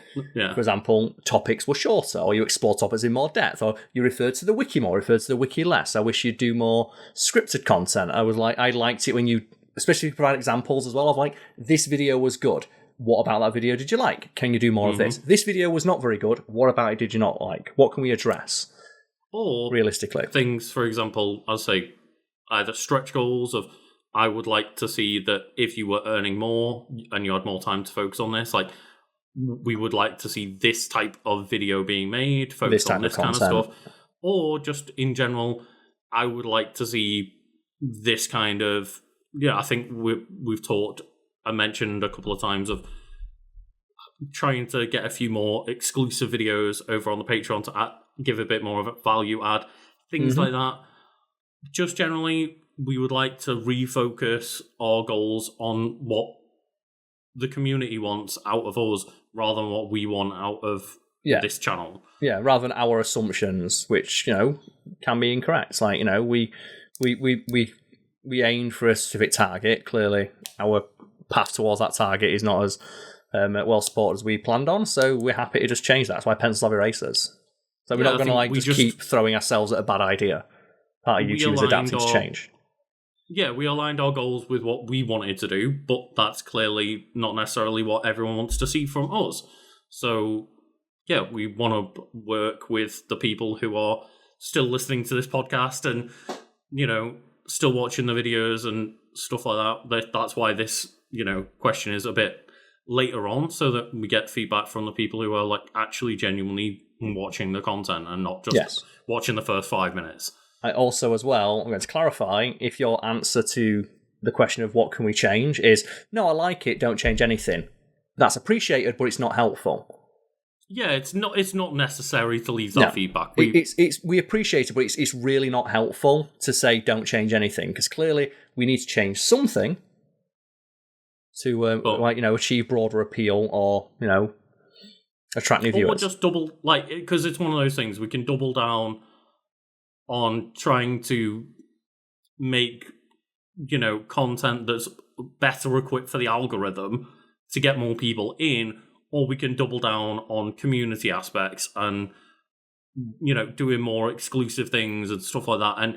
example, topics were shorter, or you explore topics in more depth, or you referred to the wiki more, referred to the wiki less. I wish you'd do more scripted content. I liked it when you, especially if you provide examples as well of like, this video was good. What about that video did you like? Can you do more of this? This video was not very good. What about it did you not like? What can we address? Or realistically, things, for example, I'll say either stretch goals of, I would like to see that if you were earning more and you had more time to focus on this, like we would like to see this type of video being made, focus on this kind of stuff. Or just in general, I would like to see this kind of, I think we've talked, I mentioned a couple of times of trying to get a few more exclusive videos over on the Patreon to give a bit more of a value add, things like that. Just generally, we would like to refocus our goals on what the community wants out of us rather than what we want out of this channel. Yeah, rather than our assumptions, which, can be incorrect. It's like, we aim for a specific target. Clearly, our path towards that target is not as well supported as we planned on, so we're happy to just change that. That's why pencils have erasers. So we're not going to just keep throwing ourselves at a bad idea. Part of YouTube is adapting to change. Yeah, we aligned our goals with what we wanted to do, but that's clearly not necessarily what everyone wants to see from us. So, we want to work with the people who are still listening to this podcast and, still watching the videos and stuff like that. That's why this, question is a bit later on, so that we get feedback from the people who are like actually genuinely watching the content and not just watching the first 5 minutes. I also, as well, I'm going to clarify, if your answer to the question of what can we change is, no, I like it, don't change anything, that's appreciated, but it's not helpful. Yeah, it's not necessary to leave that feedback. We appreciate it, but it's really not helpful to say don't change anything, because clearly we need to change something to achieve broader appeal, or attract new viewers. Or just double, because it's one of those things, we can double down on trying to make content that's better equipped for the algorithm to get more people in. Or we can double down on community aspects and, doing more exclusive things and stuff like that. And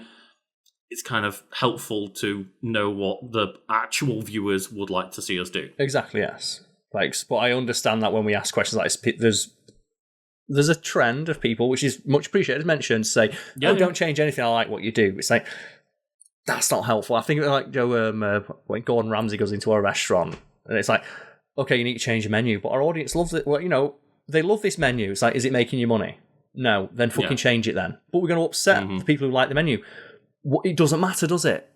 it's kind of helpful to know what the actual viewers would like to see us do. Exactly, yes. But I understand that when we ask questions like this, there's a trend of people, which is much appreciated, mentioned, to say, don't change anything, I like what you do. It's like, that's not helpful. I think when Gordon Ramsay goes into a restaurant, and it's like, okay, you need to change the menu, but our audience loves it. Well, they love this menu. It's like, is it making you money? No, then fucking change it then. But we're going to upset the people who like the menu. It doesn't matter, does it?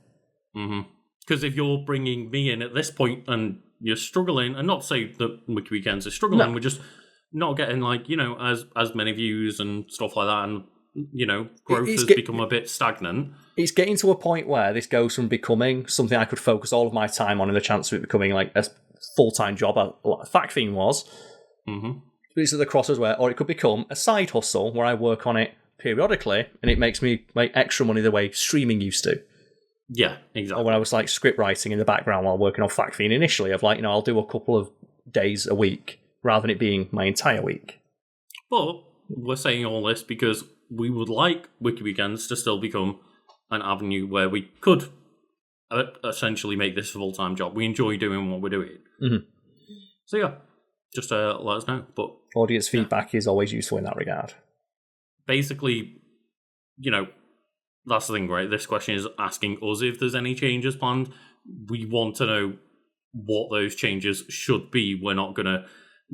Because if you're bringing me in at this point and you're struggling, and not to say that Wiki Weekends are struggling, we're just not getting as many views and stuff like that, and growth has become a bit stagnant. It's getting to a point where this goes from becoming something I could focus all of my time on, and the chance of it becoming like a full-time job, like Fact Theme was. These are the crosses or it could become a side hustle where I work on it periodically, and it makes me make extra money the way streaming used to. Yeah, exactly. Or when I was script writing in the background while working on Fact Theme initially, of I'll do a couple of days a week rather than it being my entire week. But we're saying all this because we would like Wiki Weekends to still become an avenue where we could essentially make this a full-time job. We enjoy doing what we're doing. So yeah, just let us know. But audience feedback is always useful in that regard. Basically, that's the thing, right? This question is asking us if there's any changes planned. We want to know what those changes should be. We're not going to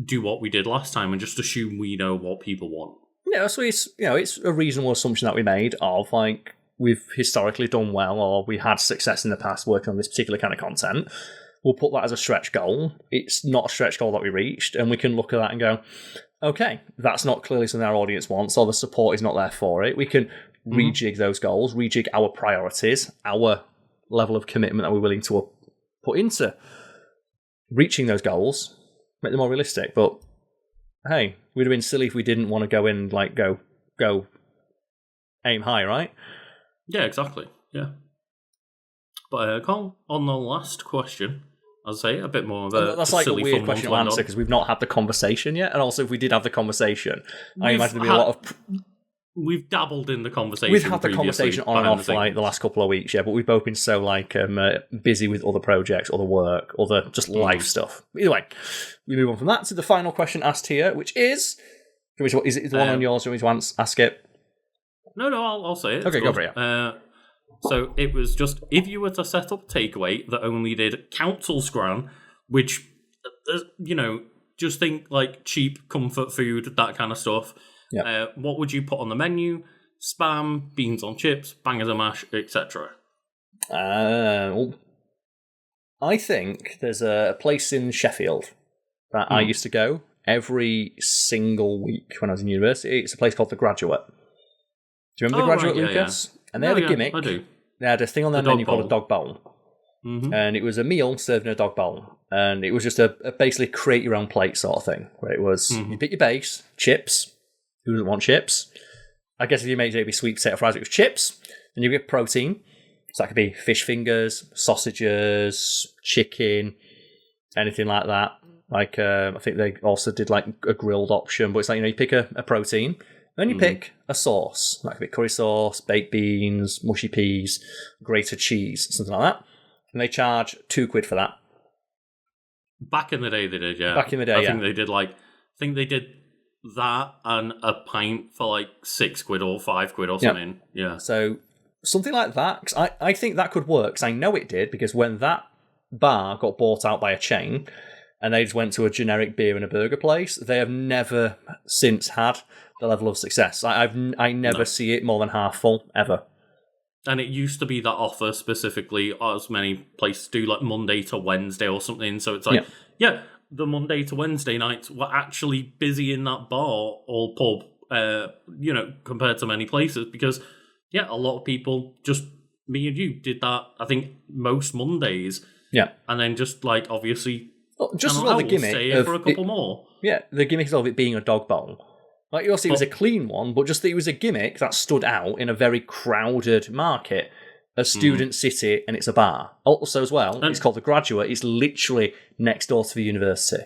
do what we did last time and just assume we know what people want. Yeah, so it's a reasonable assumption that we made of we've historically done well, or we had success in the past working on this particular kind of content. We'll put that as a stretch goal. It's not a stretch goal that we reached, and we can look at that and go, okay, that's not clearly something our audience wants, or the support is not there for it. We can rejig those goals, rejig our priorities, our level of commitment that we're willing to put into reaching those goals, make them more realistic. But hey, we'd have been silly if we didn't want to go in and go aim high, right? Yeah, exactly. Yeah. But Karl, on the last question, I'll say a bit more of a that's silly a weird question to answer because we've not had the conversation yet, and also if we did have the conversation, I imagine there'd be a lot of. We've dabbled in the conversation. We've had the conversation on and off the last couple of weeks, yeah, but we've both been so busy with other projects, other work, other just life stuff. Either way, we move on from that to the final question asked here, which is it the one on yours? Do you want me to ask it? No, I'll say it. Okay, go for it. So it was just, if you were to set up takeaway that only did council scran, which, just think cheap comfort food, that kind of stuff. Yeah. What would you put on the menu? Spam, beans on chips, bangers and mash, etc. I think there's a place in Sheffield that I used to go every single week when I was in university. It's a place called The Graduate. Do you remember The Graduate, Lucas? Yeah. And they had a gimmick. I do. They had a thing on their menu called a dog bowl. And it was a meal served in a dog bowl. And it was just a basically create your own plate sort of thing, where it was, you pick your base, chips. Who doesn't want chips? I guess if you made it, it'd be sweet potato fries, it was chips. And you get protein. So that could be fish fingers, sausages, chicken, anything like that. I think they also did a grilled option, but it's you pick a protein, then you pick a sauce. That could be curry sauce, baked beans, mushy peas, grated cheese, something like that. And they charge £2 for that. Back in the day, they did, yeah. Back in the day, I think they did that and a pint for £6 or £5 or something. Yeah. So something like that. 'Cause I think that could work. 'Cause I know it did because when that bar got bought out by a chain and they just went to a generic beer and a burger place, they have never since had the level of success. I never see it more than half full ever. And it used to be that offer specifically, as many places do, Monday to Wednesday or something. So it's the Monday to Wednesday nights were actually busy in that bar or pub, compared to many places, because, a lot of people, just me and you, did that, I think, most Mondays. Yeah. And then just, like, obviously, just as well the gimmick stay here for a couple more. Yeah, the gimmick of it being a dog bowl. Like, obviously it was a clean one, but just that it was a gimmick that stood out in a very crowded market. A student city, and it's a bar. Also, as well, it's called The Graduate. It's literally next door to the university.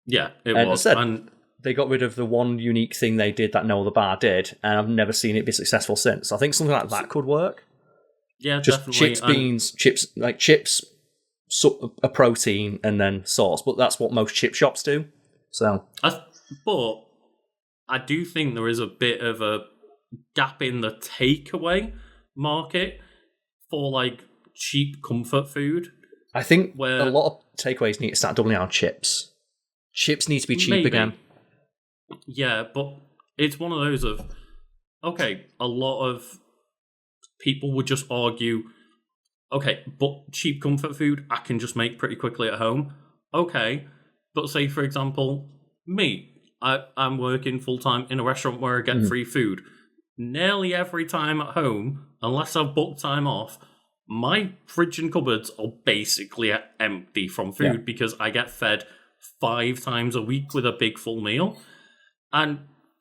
Yeah, it was. And they got rid of the one unique thing they did that no other bar did, and I've never seen it be successful since. So I think something like that could work. Yeah, just definitely. Chips, beans, chips, a protein, and then sauce. But that's what most chip shops do. So, but I do think there is a bit of a gap in the takeaway market for, like, cheap comfort food. I think a lot of takeaways need to start doubling down on chips. Chips need to be cheap again. Yeah, but it's one of those of, okay, a lot of people would just argue, okay, but cheap comfort food I can just make pretty quickly at home. Okay, but say, for example, me, I'm working full-time in a restaurant where I get free food. Nearly every time at home, unless I've booked time off, my fridge and cupboards are basically empty from food because I get fed 5 times a week with a big full meal. And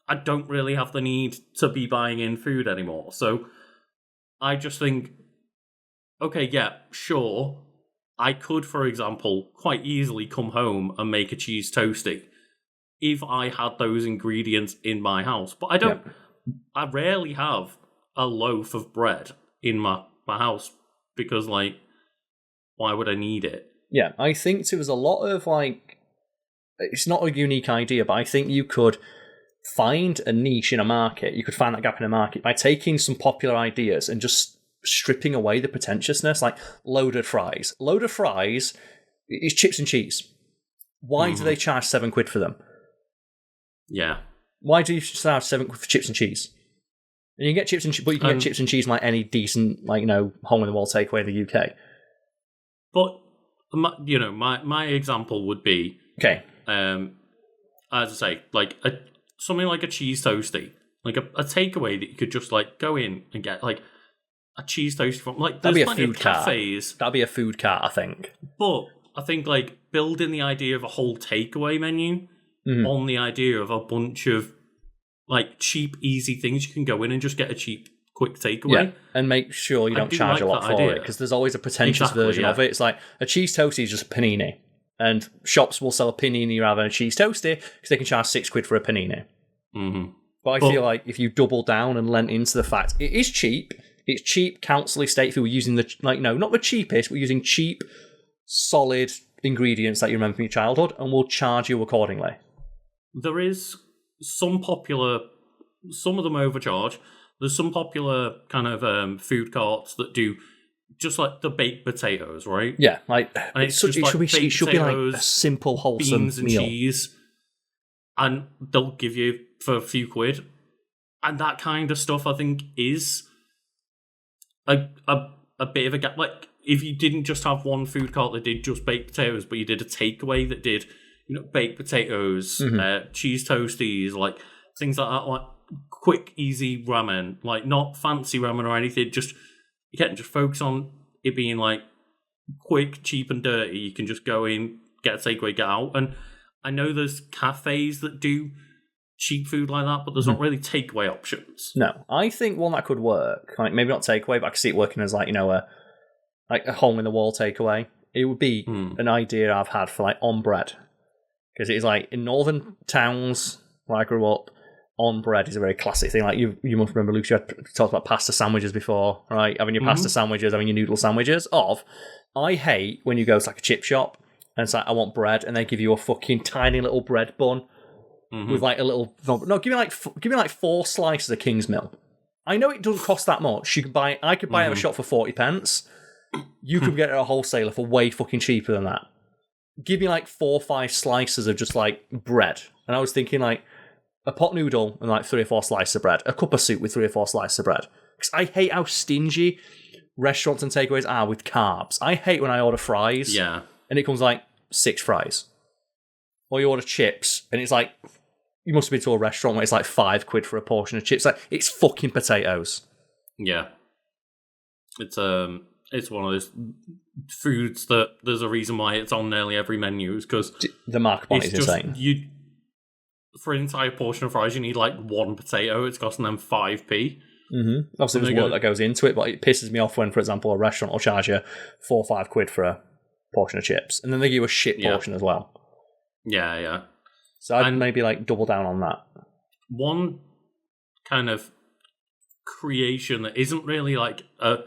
I don't really have the need to be buying in food anymore. So I just think, okay, yeah, sure, I could, for example, quite easily come home and make a cheese toastie if I had those ingredients in my house. But I don't. Yeah. I rarely have a loaf of bread in my house because, like, why would I need it? Yeah, I think there was a lot of, like, it's not a unique idea, but I think you could find a niche in a market, you could find that gap in a market by taking some popular ideas and just stripping away the pretentiousness, like loaded fries. Loaded fries is chips and cheese. Why do they charge £7 for them? Yeah. Why do you charge £7 for chips and cheese? And you can get chips and but you can get chips and cheese from, like, any decent, like, hole in the wall takeaway in the UK. But my example would be as I say, like something like a cheese toastie, like a takeaway that you could just, like, go in and get, like, a cheese toastie from, like, there's plenty of cafes. That'd be a food cart, I think. But I think, like, building the idea of a whole takeaway menu on the idea of a bunch of, like, cheap, easy things you can go in and just get a cheap, quick takeaway. Yeah, and make sure you don't charge a lot for it, because there's always a pretentious version of it. It's like, a cheese toastie is just a panini, and shops will sell a panini rather than a cheese toastie because they can charge £6 for a panini. But I feel like if you double down and lent into the fact it is cheap, it's cheap, council estate food, using the, like, not the cheapest, we're using cheap, solid ingredients that you remember from your childhood, and we'll charge you accordingly. There is some of them overcharge. There's some popular kind of food carts that do just, like, the baked potatoes, right? Yeah, like, and it should be like a simple, wholesome beans and meal. Cheese, and they'll give you for a few quid. And that kind of stuff, I think, is a bit of a gap. Like, if you didn't just have one food cart that did just baked potatoes, but you did a takeaway that did, baked potatoes, cheese toasties, like, things like that, like quick, easy ramen, like, not fancy ramen or anything, just, you can't just focus on it being, like, quick, cheap and dirty. You can just go in, get a takeaway, get out. And I know there's cafes that do cheap food like that, but there's not really takeaway options. No, I think one that could work, like, maybe not takeaway, but I could see it working as, like, a hole in the wall takeaway. It would be an idea I've had for, like, on bread, because it is, like, in northern towns where I grew up, on bread is a very classic thing. Like, you must remember, Lucas, you had talked about pasta sandwiches before, right? Having your pasta sandwiches, having your noodle sandwiches. I hate when you go to, like, a chip shop and it's like, I want bread, and they give you a fucking tiny little bread bun with, like, a little. No, give me like 4 slices of King's Mill. I know it doesn't cost that much. I could buy it at a shop for 40p. You could get it at a wholesaler for way fucking cheaper than that. Give me, like, 4 or 5 slices of just, like, bread. And I was thinking, like, a pot noodle and, like, 3 or 4 slices of bread. A cup of soup with 3 or 4 slices of bread. Because I hate how stingy restaurants and takeaways are with carbs. I hate when I order fries. Yeah. And it comes, like, 6 fries. or you order chips, and it's like, you must have been to a restaurant where it's like £5 for a portion of chips. Like, it's fucking potatoes. Yeah. It's one of those foods that there's a reason why it's on nearly every menu, because the markup on it is insane. For an entire portion of fries, you need like one potato. It's costing them 5p. Obviously, there's work that goes into it, but it pisses me off when, for example, a restaurant will charge you £4 or £5 for a portion of chips, and then they give you a shit portion as well. Yeah. So I'd maybe like double down on that. One kind of creation that isn't really like a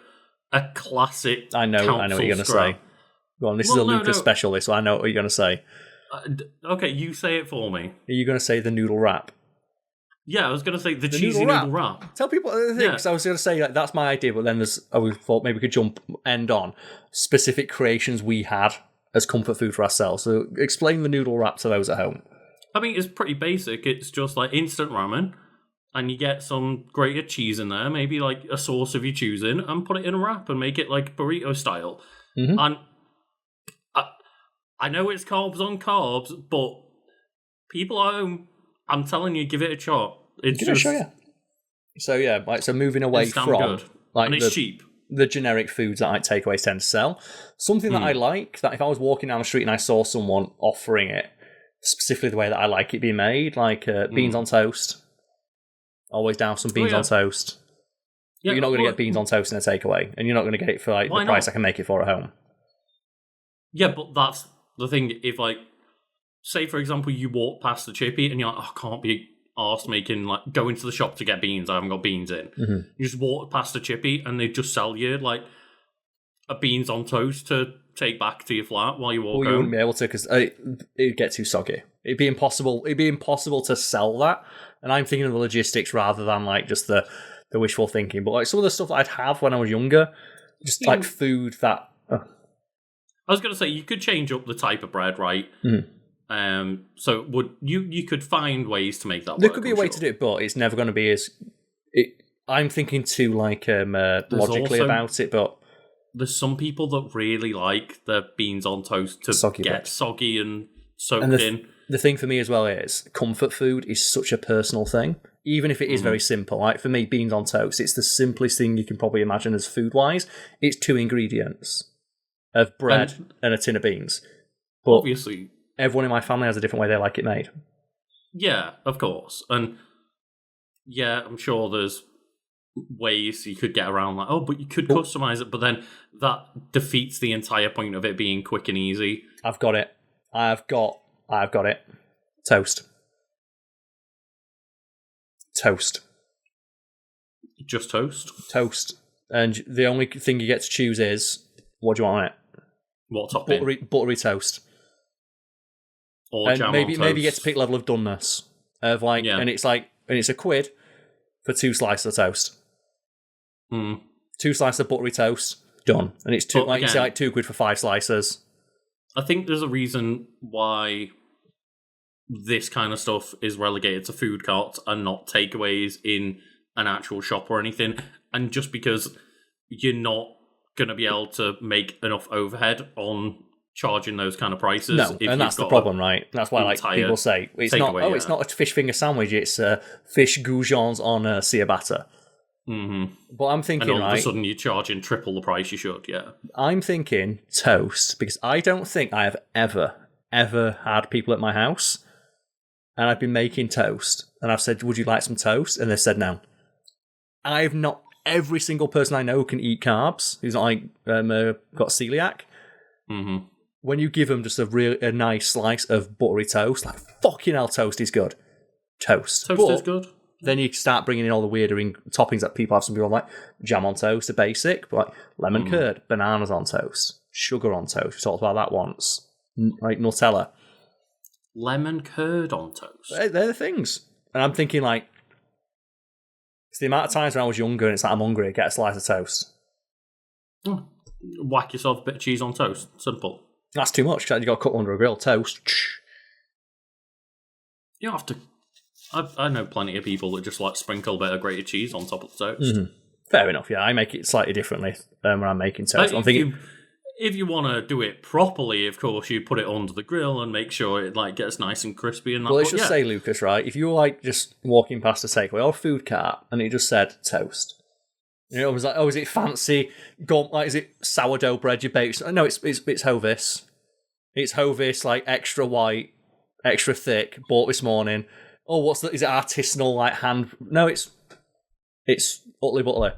classic. I know what you're going to say. Go on, this is a Lucas special, so I know what you're going to say. Okay, you say it for me. Are you going to say the noodle wrap? Yeah, I was going to say the cheesy noodle wrap. Tell people the thing, because I was going to say like, that's my idea, but then I thought maybe we could end on specific creations we had as comfort food for ourselves. So explain the noodle wrap to those at home. I mean, it's pretty basic. It's just like instant ramen, and you get some grated cheese in there, maybe like a sauce of your choosing, and put it in a wrap and make it like burrito style. And I know it's carbs on carbs, but people at home, I'm telling you, give it a shot. It's just show you. So moving away from good. Like and it's cheap. The generic foods that takeaways tend to sell. Something that I like, that if I was walking down the street and I saw someone offering it, specifically the way that I like it being made, like beans on toast. Always down some beans on toast. Yeah, you're not going to get beans on toast in a takeaway, and you're not going to get it for like the price I can make it for at home. Yeah, but that's the thing. If like, say for example, you walk past the chippy and you're like, I can't be arsed going to the shop to get beans. I haven't got beans in. You just walk past the chippy and they just sell you like a beans on toast to take back to your flat while you walk home. You wouldn't be able to, because it'd get too soggy. It'd be impossible to sell that. And I'm thinking of the logistics rather than like just the wishful thinking. But like some of the stuff that I'd have when I was younger, just like food that. I was going to say, you could change up the type of bread, right? So would you could find ways to make that work. There could be a way to do it, but it's never going to be as. I'm thinking too like logically about it, but there's some people that really like the beans on toast to get soggy and soaked in. The thing for me as well is comfort food is such a personal thing, even if it is very simple. Like for me, beans on toast, it's the simplest thing you can probably imagine as food-wise. It's 2 ingredients of bread and a tin of beans. But obviously, everyone in my family has a different way they like it made. Yeah, of course. And yeah, I'm sure there's ways you could get around that. Oh, but you could customize it, but then that defeats the entire point of it being quick and easy. I've got it. Toast. Just toast? Toast. And the only thing you get to choose is, what do you want on it? What topping? Buttery toast. Or and jam maybe on toast. You get to pick level of doneness. And it's like, and it's £1 for 2 slices of toast. 2 slices of buttery toast, done. And it's £2 for 5 slices. I think there's a reason why this kind of stuff is relegated to food carts and not takeaways in an actual shop or anything. And just because you're not going to be able to make enough overhead on charging those kind of prices. No, and that's the problem, right? That's why people say, it's not a fish finger sandwich, it's fish goujons on ciabatta. But I'm thinking, and all of a sudden you're charging triple the price you should, yeah. I'm thinking toast, because I don't think I have ever had people at my house, and I've been making toast, and I've said, would you like some toast? And they've said no. I've not, every single person I know can eat carbs, who's not like, got celiac. When you give them just a nice slice of buttery toast, like fucking hell, toast is good. Toast is good. Then you start bringing in all the weirder toppings that people have. Some people like jam on toast, a basic, but like lemon curd, bananas on toast, sugar on toast. We talked about that once. Like Nutella. Lemon curd on toast? They're the things. And I'm thinking like, it's the amount of times when I was younger and it's like I'm hungry, get a slice of toast. Whack yourself a bit of cheese on toast. Simple. That's too much. You got to cook under a grill. Toast. You don't have to. I know plenty of people that just like sprinkle a bit of grated cheese on top of the toast. Fair enough. Yeah, I make it slightly differently when I'm making toast. I'm thinking if you want to do it properly, of course, you put it under the grill and make sure it like gets nice and crispy. And that. Well, let's just say, Lucas, right? If you were like just walking past a takeaway or a food cart and it just said toast, you know, it was like, oh, is it fancy? Like, is it sourdough bread you bake? No, it's Hovis. It's Hovis, like extra white, extra thick. Bought this morning. Oh, what's that? Is it artisanal, like hand? No, it's utterly butterly.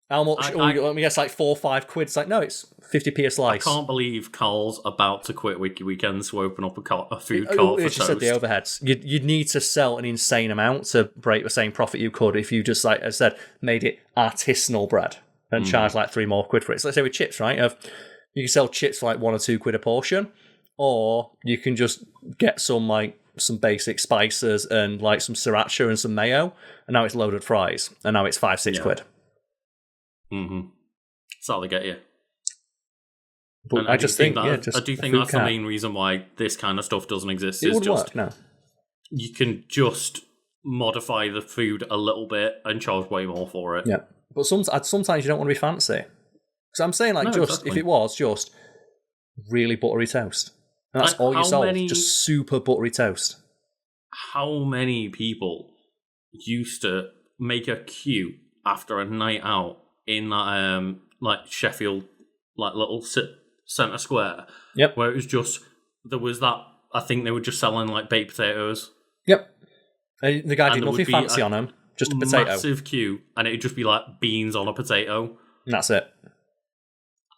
How much? Let me guess, like 4 or 5 quid. It's like, no, it's 50p a slice. I can't believe Karl's about to quit Wiki Weekends to open up a food cart for toast. You said the overheads. You'd need to sell an insane amount to break the same profit you could if you just, like I said, made it artisanal bread and charged like 3 more quid for it. So let's say with chips, right? You can sell chips for like 1 or 2 quid a portion, or you can just get some basic spices and like some sriracha and some mayo, and now it's loaded fries, and now it's 5-6 quid. Mm-hmm. That's how they get you. But I just think that's the main reason why this kind of stuff doesn't exist. It would work, no. You can just modify the food a little bit and charge way more for it. Yeah, but sometimes you don't want to be fancy. Because I'm saying, like, if it was just really buttery toast, and that's all you sold, just super buttery toast. How many people used to make a queue after a night out in that like Sheffield, like little centre square? Yep. Where it was just, there was that, I think they were just selling like baked potatoes. Yep. The guy did nothing fancy on them, just a potato. Massive queue, and it'd just be like beans on a potato. And that's it.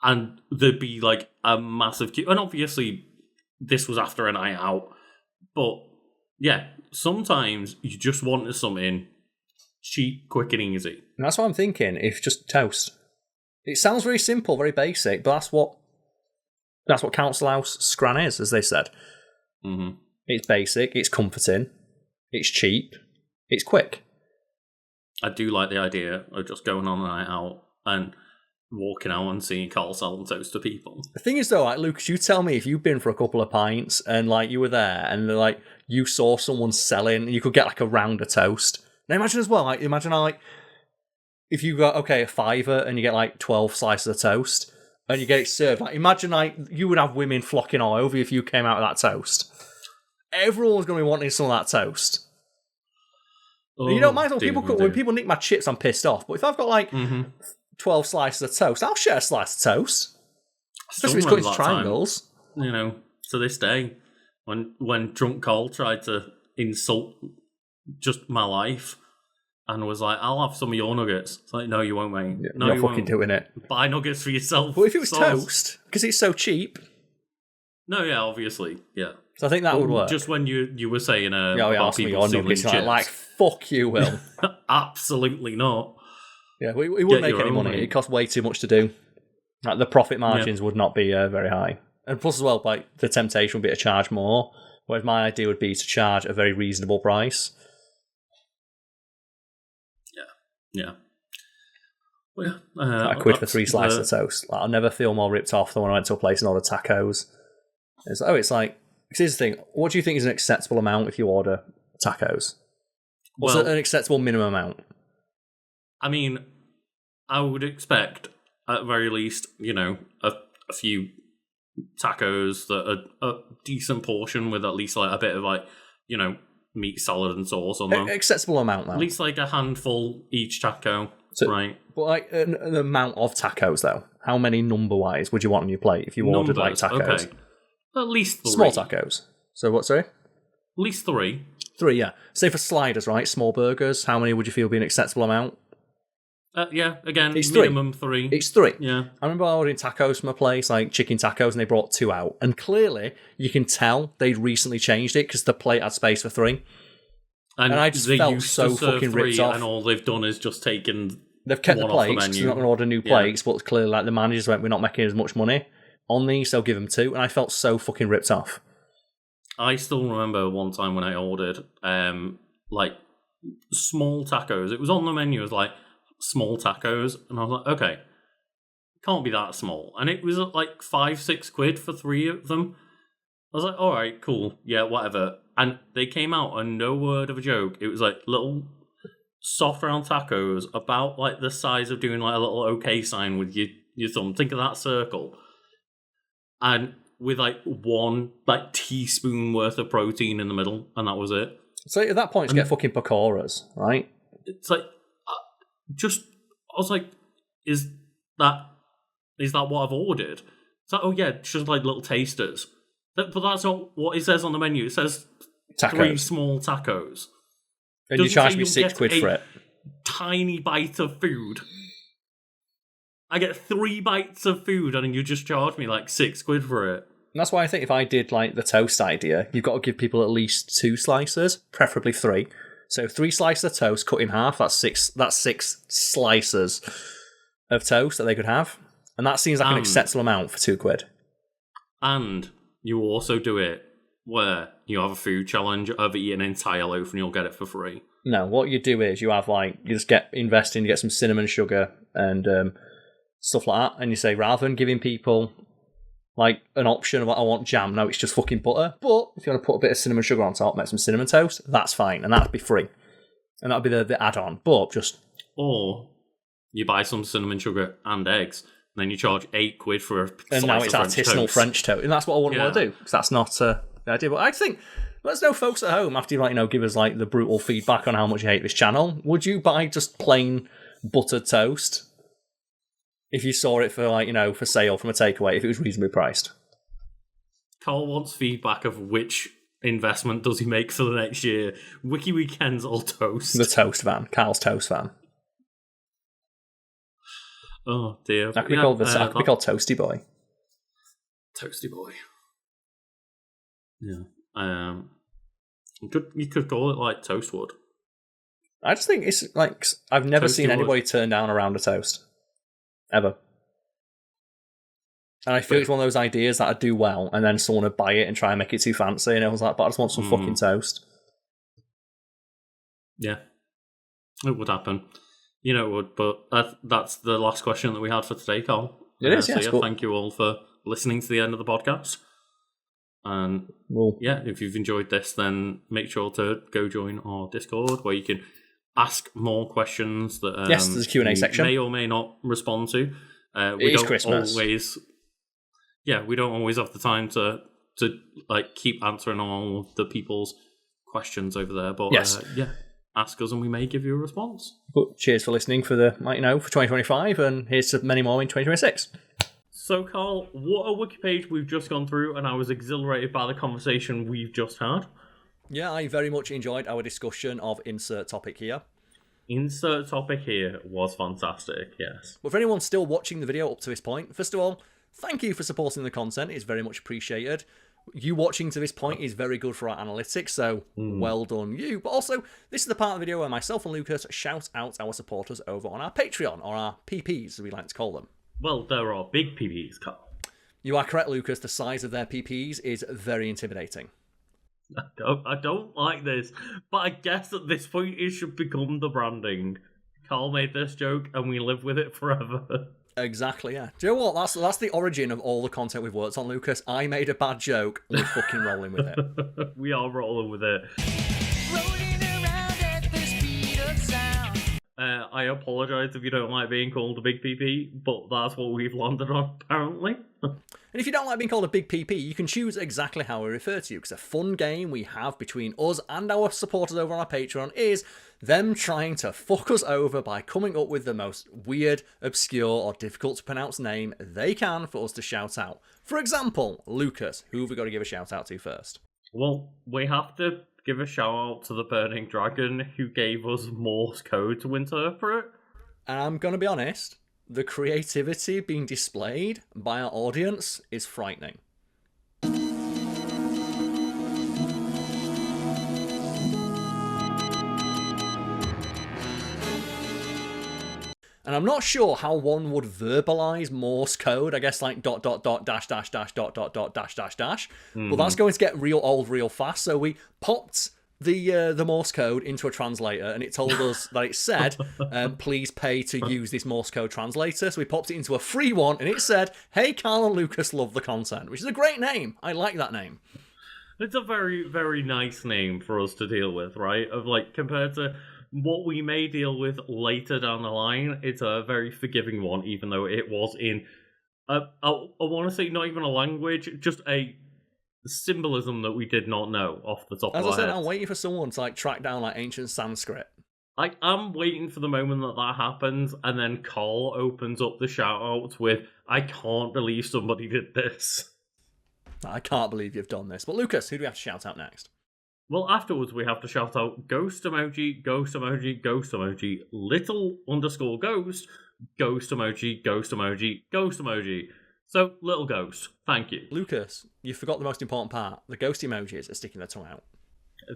And there'd be like a massive queue. And obviously, this was after a night out. But yeah, sometimes you just wanted something cheap, quick, and easy. And that's what I'm thinking. If just toast. It sounds very simple, very basic, but that's what council house scran is, as they said. Mm-hmm. It's basic, it's comforting, it's cheap, it's quick. I do like the idea of just going on a night out and walking out and seeing Karl selling toast to people. The thing is, though, like, Lucas, you tell me if you've been for a couple of pints and like you were there and like you saw someone selling, you could get like a round of toast. Now imagine as well, like if you got a fiver and you get like 12 slices of toast and you get it served. Like imagine like you would have women flocking all over you if you came out of that toast. Everyone's going to be wanting some of that toast. Oh, you don't mind when people nick my chips, I'm pissed off. But if I've got like 12 slices of toast, I'll share a slice of toast. Especially if it's cut into triangles. You know, to this day, when drunk Karl tried to insult just my life and was like, I'll have some of your nuggets. It's like, no, you won't, mate. Yeah, no, you're not fucking doing it. Buy nuggets for yourself. Well, if it was toast, because it's so cheap. No, yeah, obviously, yeah. So I think that would work. Just when you were saying about people stealing chips. Like, fuck you, Will. Absolutely not. Yeah, we wouldn't make any money. It costs way too much to do. Like, the profit margins would not be very high. And plus as well, like, the temptation would be to charge more, whereas my idea would be to charge a very reasonable price. Yeah. Well, I quid for 3 slices of toast. Like, I'll never feel more ripped off than when I went to a place and ordered tacos. Here's the thing. What do you think is an acceptable amount if you order tacos? What's an acceptable minimum amount? I mean, I would expect, at the very least, a few tacos that are a decent portion with at least like a bit of like, meat, salad, and sauce on them. Acceptable amount, though. At least like a handful each taco, right? But like an amount of tacos, though. How many number-wise would you want on your plate if you ordered like tacos? Okay. At least 3. Small tacos. So what, sorry? At least 3. 3, yeah. Say for sliders, right? Small burgers, how many would you feel would be an acceptable amount? Yeah, again, it's minimum 3. It's 3. Yeah. I remember ordering tacos from a place, like chicken tacos, and they brought 2 out. And clearly, you can tell they'd recently changed it because the plate had space for 3. And I just felt so fucking ripped off. And all they've done is just taken. They've kept the plates because they're not going to order new plates, but clearly, like the managers went, we're not making as much money on these, so give them 2. And I felt so fucking ripped off. I still remember one time when I ordered like small tacos. It was on the menu as like small tacos, and I was like, okay, can't be that small. And it was like 5-6 quid for 3 of them. I was like, all right, cool, yeah, whatever. And they came out, and no word of a joke, it was like little soft round tacos about like the size of doing like a little OK sign with your your thumb. Think of that circle. And with like one like teaspoon worth of protein in the middle, and that was it. So at that point, it's get fucking pakoras, right? It's like, I was like, is that what I've ordered? It's like, oh yeah, just like little tasters. But that's not what it says on the menu. It says Tacos. 3 small tacos. And you Doesn't charge say me you'll £6 get for a it. Tiny bite of food. I get 3 bites of food and you just charge me like £6 for it. And that's why I think if I did like the toast idea, you've got to give people at least 2 slices, preferably 3. So 3 slices of toast cut in half, that's 6 slices of toast that they could have. And that seems like an acceptable amount for £2. And you also do it where you have a food challenge of eating an entire loaf and you'll get it for free. No, what you do is you have like, you just invest in, you get some cinnamon sugar and stuff like that. And you say, rather than giving people like an option of I want jam, no, it's just fucking butter. But if you want to put a bit of cinnamon sugar on top, make some cinnamon toast, that's fine. And that'd be free. And that'd be the add-on. But just... Or you buy some cinnamon sugar and eggs, and then you charge £8 for a slice and now it's of artisanal French toast. And that's what I wouldn't want to do, because that's not the idea. But I think, let us know, folks at home, after you give us like the brutal feedback on how much you hate this channel, would you buy just plain buttered toast if you saw it for for sale from a takeaway, if it was reasonably priced? Karl wants feedback of which investment does he make for the next year. Wiki Weekends or toast? The toast van. Karl's toast van. Oh dear. That could be called Toasty Boy. Toasty Boy. Yeah. You could call it like Toastwood. I just think it's like, I've never seen anybody turn down a round of toast. Ever. And I feel it's one of those ideas that I do well, and then someone would buy it and try and make it too fancy, and I was like, but I just want some fucking toast. Yeah. It would happen. It would, but that's the last question that we had for today, Karl. It is, yeah. So cool. Thank you all for listening to the end of the podcast. And if you've enjoyed this, then make sure to go join our Discord, where you can ask more questions that yes, there's a Q&A section. May or may not respond to. We don't Christmas. We don't always have the time to keep answering all of the people's questions over there. But yes. Ask us and we may give you a response. But cheers for listening for for 2025, and here's to many more in 2026. So, Karl, what a wiki page we've just gone through, and I was exhilarated by the conversation we've just had. Yeah, I very much enjoyed our discussion of Insert Topic Here. Insert Topic Here was fantastic, yes. But for anyone still watching the video up to this point, first of all, thank you for supporting the content. It's very much appreciated. You watching to this point is very good for our analytics, so well done you. But also, this is the part of the video where myself and Lucas shout out our supporters over on our Patreon, or our PPs, as we like to call them. Well, there are big PPs, Karl. You are correct, Lucas. The size of their PPs is very intimidating. I don't like this, but I guess at this point it should become the branding. Karl made this joke, and we live with it forever. Exactly, yeah. Do you know what? That's the origin of all the content we've worked on, Lucas. I made a bad joke, and we're fucking rolling with it. We are rolling with it. Rolling around at the speed of sound. I apologise if you don't like being called a big PP, but that's what we've landed on, apparently. And if you don't like being called a big PP, you can choose exactly how we refer to you, because a fun game we have between us and our supporters over on our Patreon is them trying to fuck us over by coming up with the most weird, obscure, or difficult to pronounce name they can for us to shout out. For example, Lucas, who have we got to give a shout out to first? Well, we have to give a shout out to the Burning Dragon, who gave us Morse code to interpret. And I'm going to be honest, the creativity being displayed by our audience is frightening. And I'm not sure how one would verbalize Morse code. I guess like ... dash ... But that's going to get real old real fast. So we popped the Morse code into a translator, and it told us that it said, please pay to use this Morse code translator. So we popped it into a free one, and it said, hey, Karl and Lucas love the content, which is a great name. I like that name. It's a very, very nice name for us to deal with, right? Of compared to what we may deal with later down the line, it's a very forgiving one, even though it was in, I want to say not even a language, just a symbolism that we did not know off the top As of I our said, heads. I'm waiting for someone to like track down like ancient Sanskrit. I am waiting for the moment that happens, and then Karl opens up the shout-outs with, I can't believe somebody did this. I can't believe you've done this. But Lucas, who do we have to shout out next? Well, afterwards we have to shout out ghost emoji, ghost emoji, ghost emoji, little underscore ghost, ghost emoji, ghost emoji, ghost emoji. So, little ghost, thank you. Lucas, you forgot the most important part. The ghost emojis are sticking their tongue out.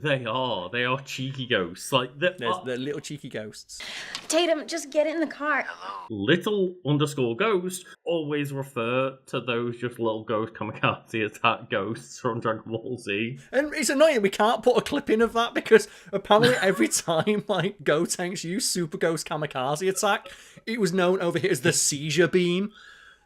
They are cheeky ghosts. Like, they're Little cheeky ghosts. Tatum, just get in the car. little underscore ghost always refer to those just little ghost kamikaze attack ghosts from Dragon Ball Z. And it's annoying, we can't put a clip in of that because apparently every time like Gotenks use Super Ghost Kamikaze attack, it was known over here as the seizure beam.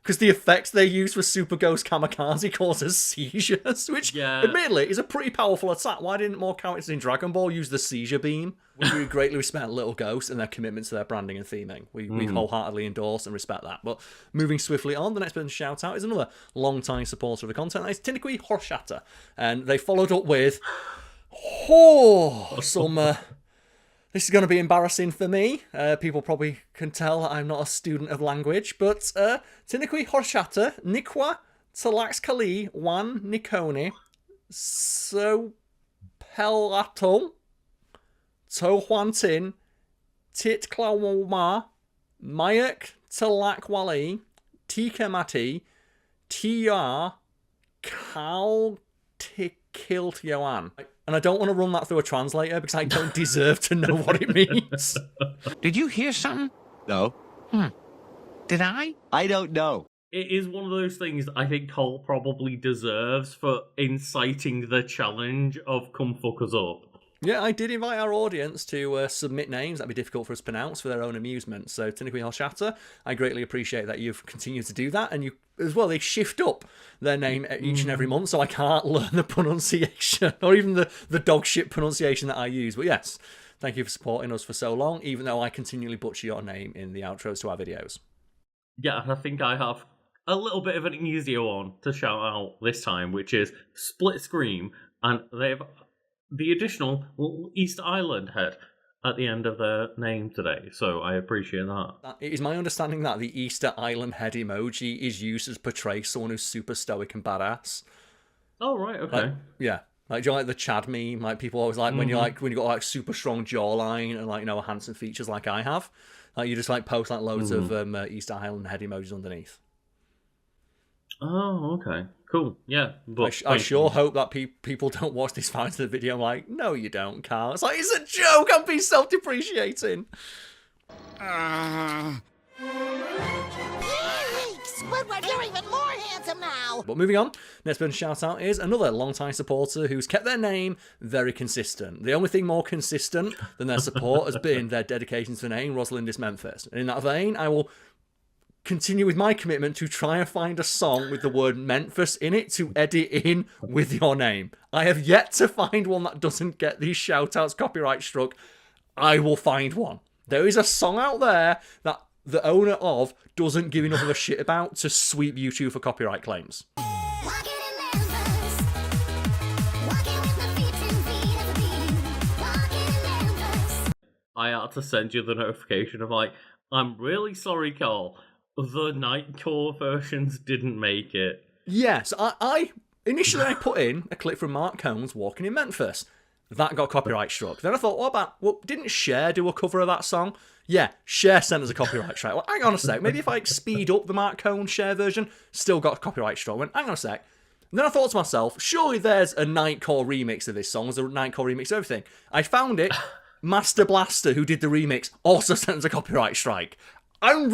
Because the effects they use for Super Ghost Kamikaze causes seizures, which admittedly is a pretty powerful attack. Why didn't more characters in Dragon Ball use the seizure beam? We greatly respect Little Ghost and their commitment to their branding and theming. We wholeheartedly endorse and respect that. But moving swiftly on, the next person to shout out is another long-time supporter of the content. That is Tinakui Horshata. And they followed up with, this is going to be embarrassing for me. People probably can tell that I'm not a student of language, but Tinakui Horshata, Nikwa, Talax Kali, Wan Nikoni, So Pelatum, To Huantin, Tit Klawma, Mayak Talak Wali, Tika Mati, Tr, Kal Tikilt Yoan. And I don't want to run that through a translator because I don't deserve to know what it means. Did you hear something? No. Did I? I don't know. It is one of those things I think Cole probably deserves for inciting the challenge of come fuck us up. Yeah, I did invite our audience to submit names that'd be difficult for us to pronounce for their own amusement. So, Tinakui Horshata, I greatly appreciate that you've continued to do that. And you, as well, they shift up their name each and every month, so I can't learn the pronunciation or even the dog shit pronunciation that I use. But yes, thank you for supporting us for so long, even though I continually butcher your name in the outros to our videos. Yeah, I think I have a little bit of an easier one to shout out this time, which is Split Scream, and they've the additional Easter Island head at the end of their name today, so I appreciate that. It is my understanding that the Easter Island head emoji is used to portray someone who's super stoic and badass. Oh, right, okay. Like, do you know, like the Chad meme? Like, people always like when you got like super strong jawline and like, you know, handsome features like I have. Like, you just like post like loads of Easter Island head emojis underneath. Oh, okay. Cool. Yeah. But I sure hope that people don't watch this far into the video. I'm like, no, you don't, Karl. It's like, it's a joke. I'm being self-depreciating. Yikes! Squidward, you're even more handsome now! But moving on, next person shout out is another long-time supporter who's kept their name very consistent. The only thing more consistent than their support has been their dedication to the name, Rosalindis Memphis. And in that vein, I will continue with my commitment to try and find a song with the word Memphis in it to edit in with your name. I have yet to find one that doesn't get these shout-outs copyright struck. I will find one. There is a song out there that the owner of doesn't give enough of a shit about to sweep YouTube for copyright claims. I had to send you the notification of like, I'm really sorry, Karl. The Nightcore versions didn't make it. Yes, I initially I put in a clip from Mark Combs walking in Memphis. That got copyright struck. Then I thought, didn't Cher do a cover of that song? Yeah, Cher sent us a copyright strike. Well, hang on a sec. Maybe if I speed up the Mark Combs Cher version, still got a copyright strike. I went, hang on a sec. And then I thought to myself, surely there's a Nightcore remix of this song. There's a Nightcore remix of everything. I found it. Master Blaster, who did the remix, also sent us a copyright strike. I'm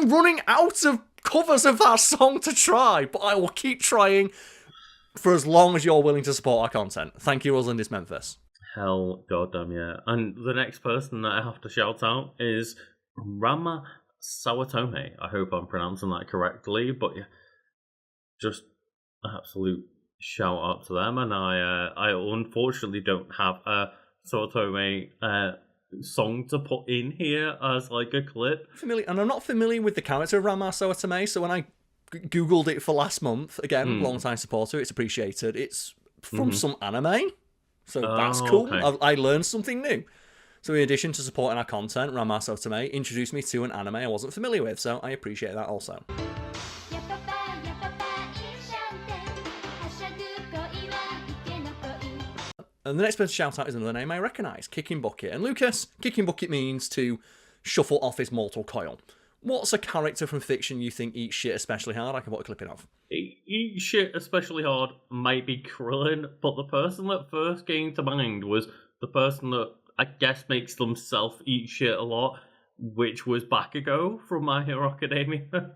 running out of covers of that song to try, but I will keep trying for as long as you're willing to support our content. Thank you, Rosalindis Memphis. Hell goddamn yeah. And the next person that I have to shout out is Rama Sawatome. I hope I'm pronouncing that correctly, but yeah, just absolute shout out to them. And I unfortunately don't have a Sawatome song to put in here as like a clip. Familiar, and I'm not familiar with the character of Ranma Soatame, so when I googled it for last month, again, long-time supporter, it's appreciated. It's from some anime, so that's cool. Okay. I learned something new. So in addition to supporting our content, Ranma Soatame introduced me to an anime I wasn't familiar with, so I appreciate that also. And the next person to shout out is another name I recognise, Kicking Bucket. And Lucas, Kicking Bucket means to shuffle off his mortal coil. What's a character from fiction you think eats shit especially hard? I can put a clip in of. Eat shit especially hard might be Krillin, but the person that first came to mind was the person that I guess makes themselves eat shit a lot, which was Bakugo from My Hero Academia.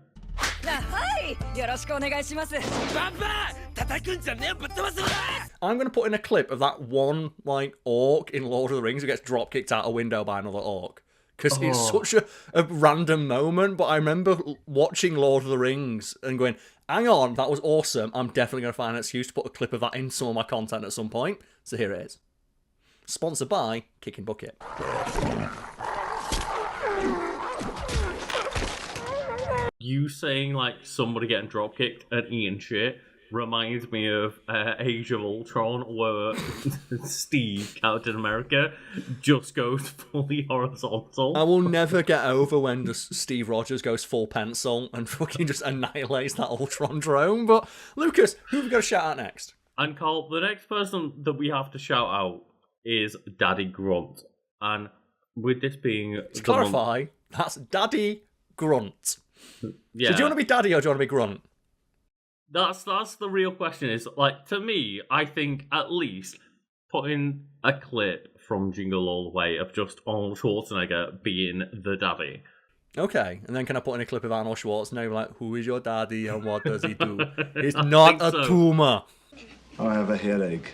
I'm going to put in a clip of that one, orc in Lord of the Rings who gets drop kicked out a window by another orc. Because it's such a random moment, but I remember watching Lord of the Rings and going, hang on, that was awesome. I'm definitely going to find an excuse to put a clip of that in some of my content at some point. So here it is. Sponsored by Kicking Bucket. You saying like somebody getting drop kicked and eating shit reminds me of Age of Ultron, where Steve, Captain America, just goes fully horizontal. I will never get over when Steve Rogers goes full pencil and fucking just annihilates that Ultron drone. But Lucas, who have we got to shout out next? And Karl, the next person that we have to shout out is Daddy Grunt. And with this being... To clarify, that's Daddy Grunt. Yeah. So do you want to be Daddy or do you want to be Grunt? That's the real question. Is like, to me, I think at least putting a clip from Jingle All the Way of just Arnold Schwarzenegger being the daddy. Okay, and then can I put in a clip of Arnold Schwarzenegger like, who is your daddy and what does he do? It's not a tumor. I have a headache.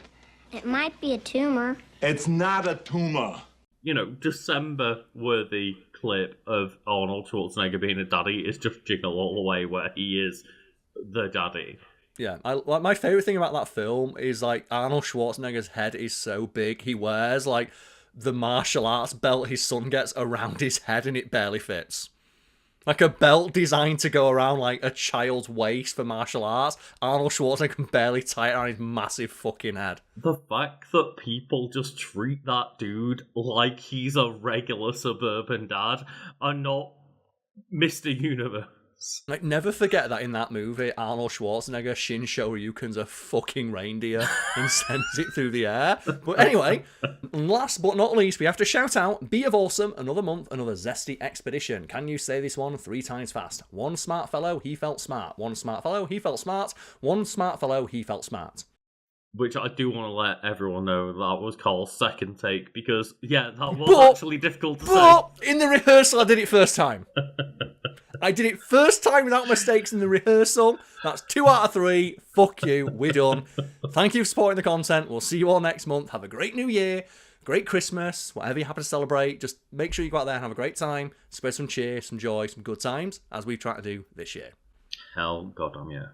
It might be a tumor. It's not a tumor. You know, December-worthy clip of Arnold Schwarzenegger being a daddy is just Jingle All the Way, where he is the daddy. Yeah, my favourite thing about that film is, like, Arnold Schwarzenegger's head is so big, he wears, like, the martial arts belt his son gets around his head and it barely fits. Like a belt designed to go around, like, a child's waist for martial arts. Arnold Schwarzenegger can barely tie it around his massive fucking head. The fact that people just treat that dude like he's a regular suburban dad and not Mr. Universe. Like, never forget that in that movie, Arnold Schwarzenegger Shin Shoryukens a fucking reindeer and sends it through the air. But anyway, last but not least, we have to shout out Be of Awesome, another month, another zesty expedition. Can you say this one 3 times fast? One smart fellow, he felt smart. One smart fellow, he felt smart. One smart fellow, he felt smart. Which I do want to let everyone know that was Karl's second take, because, yeah, that was actually difficult to say. But in the rehearsal, I did it first time. I did it first time without mistakes in the rehearsal. That's 2 out of 3. Fuck you. We're done. Thank you for supporting the content. We'll see you all next month. Have a great new year. Great Christmas. Whatever you happen to celebrate. Just make sure you go out there and have a great time. Spread some cheer, some joy, some good times, as we try to do this year. Hell, goddamn, yeah.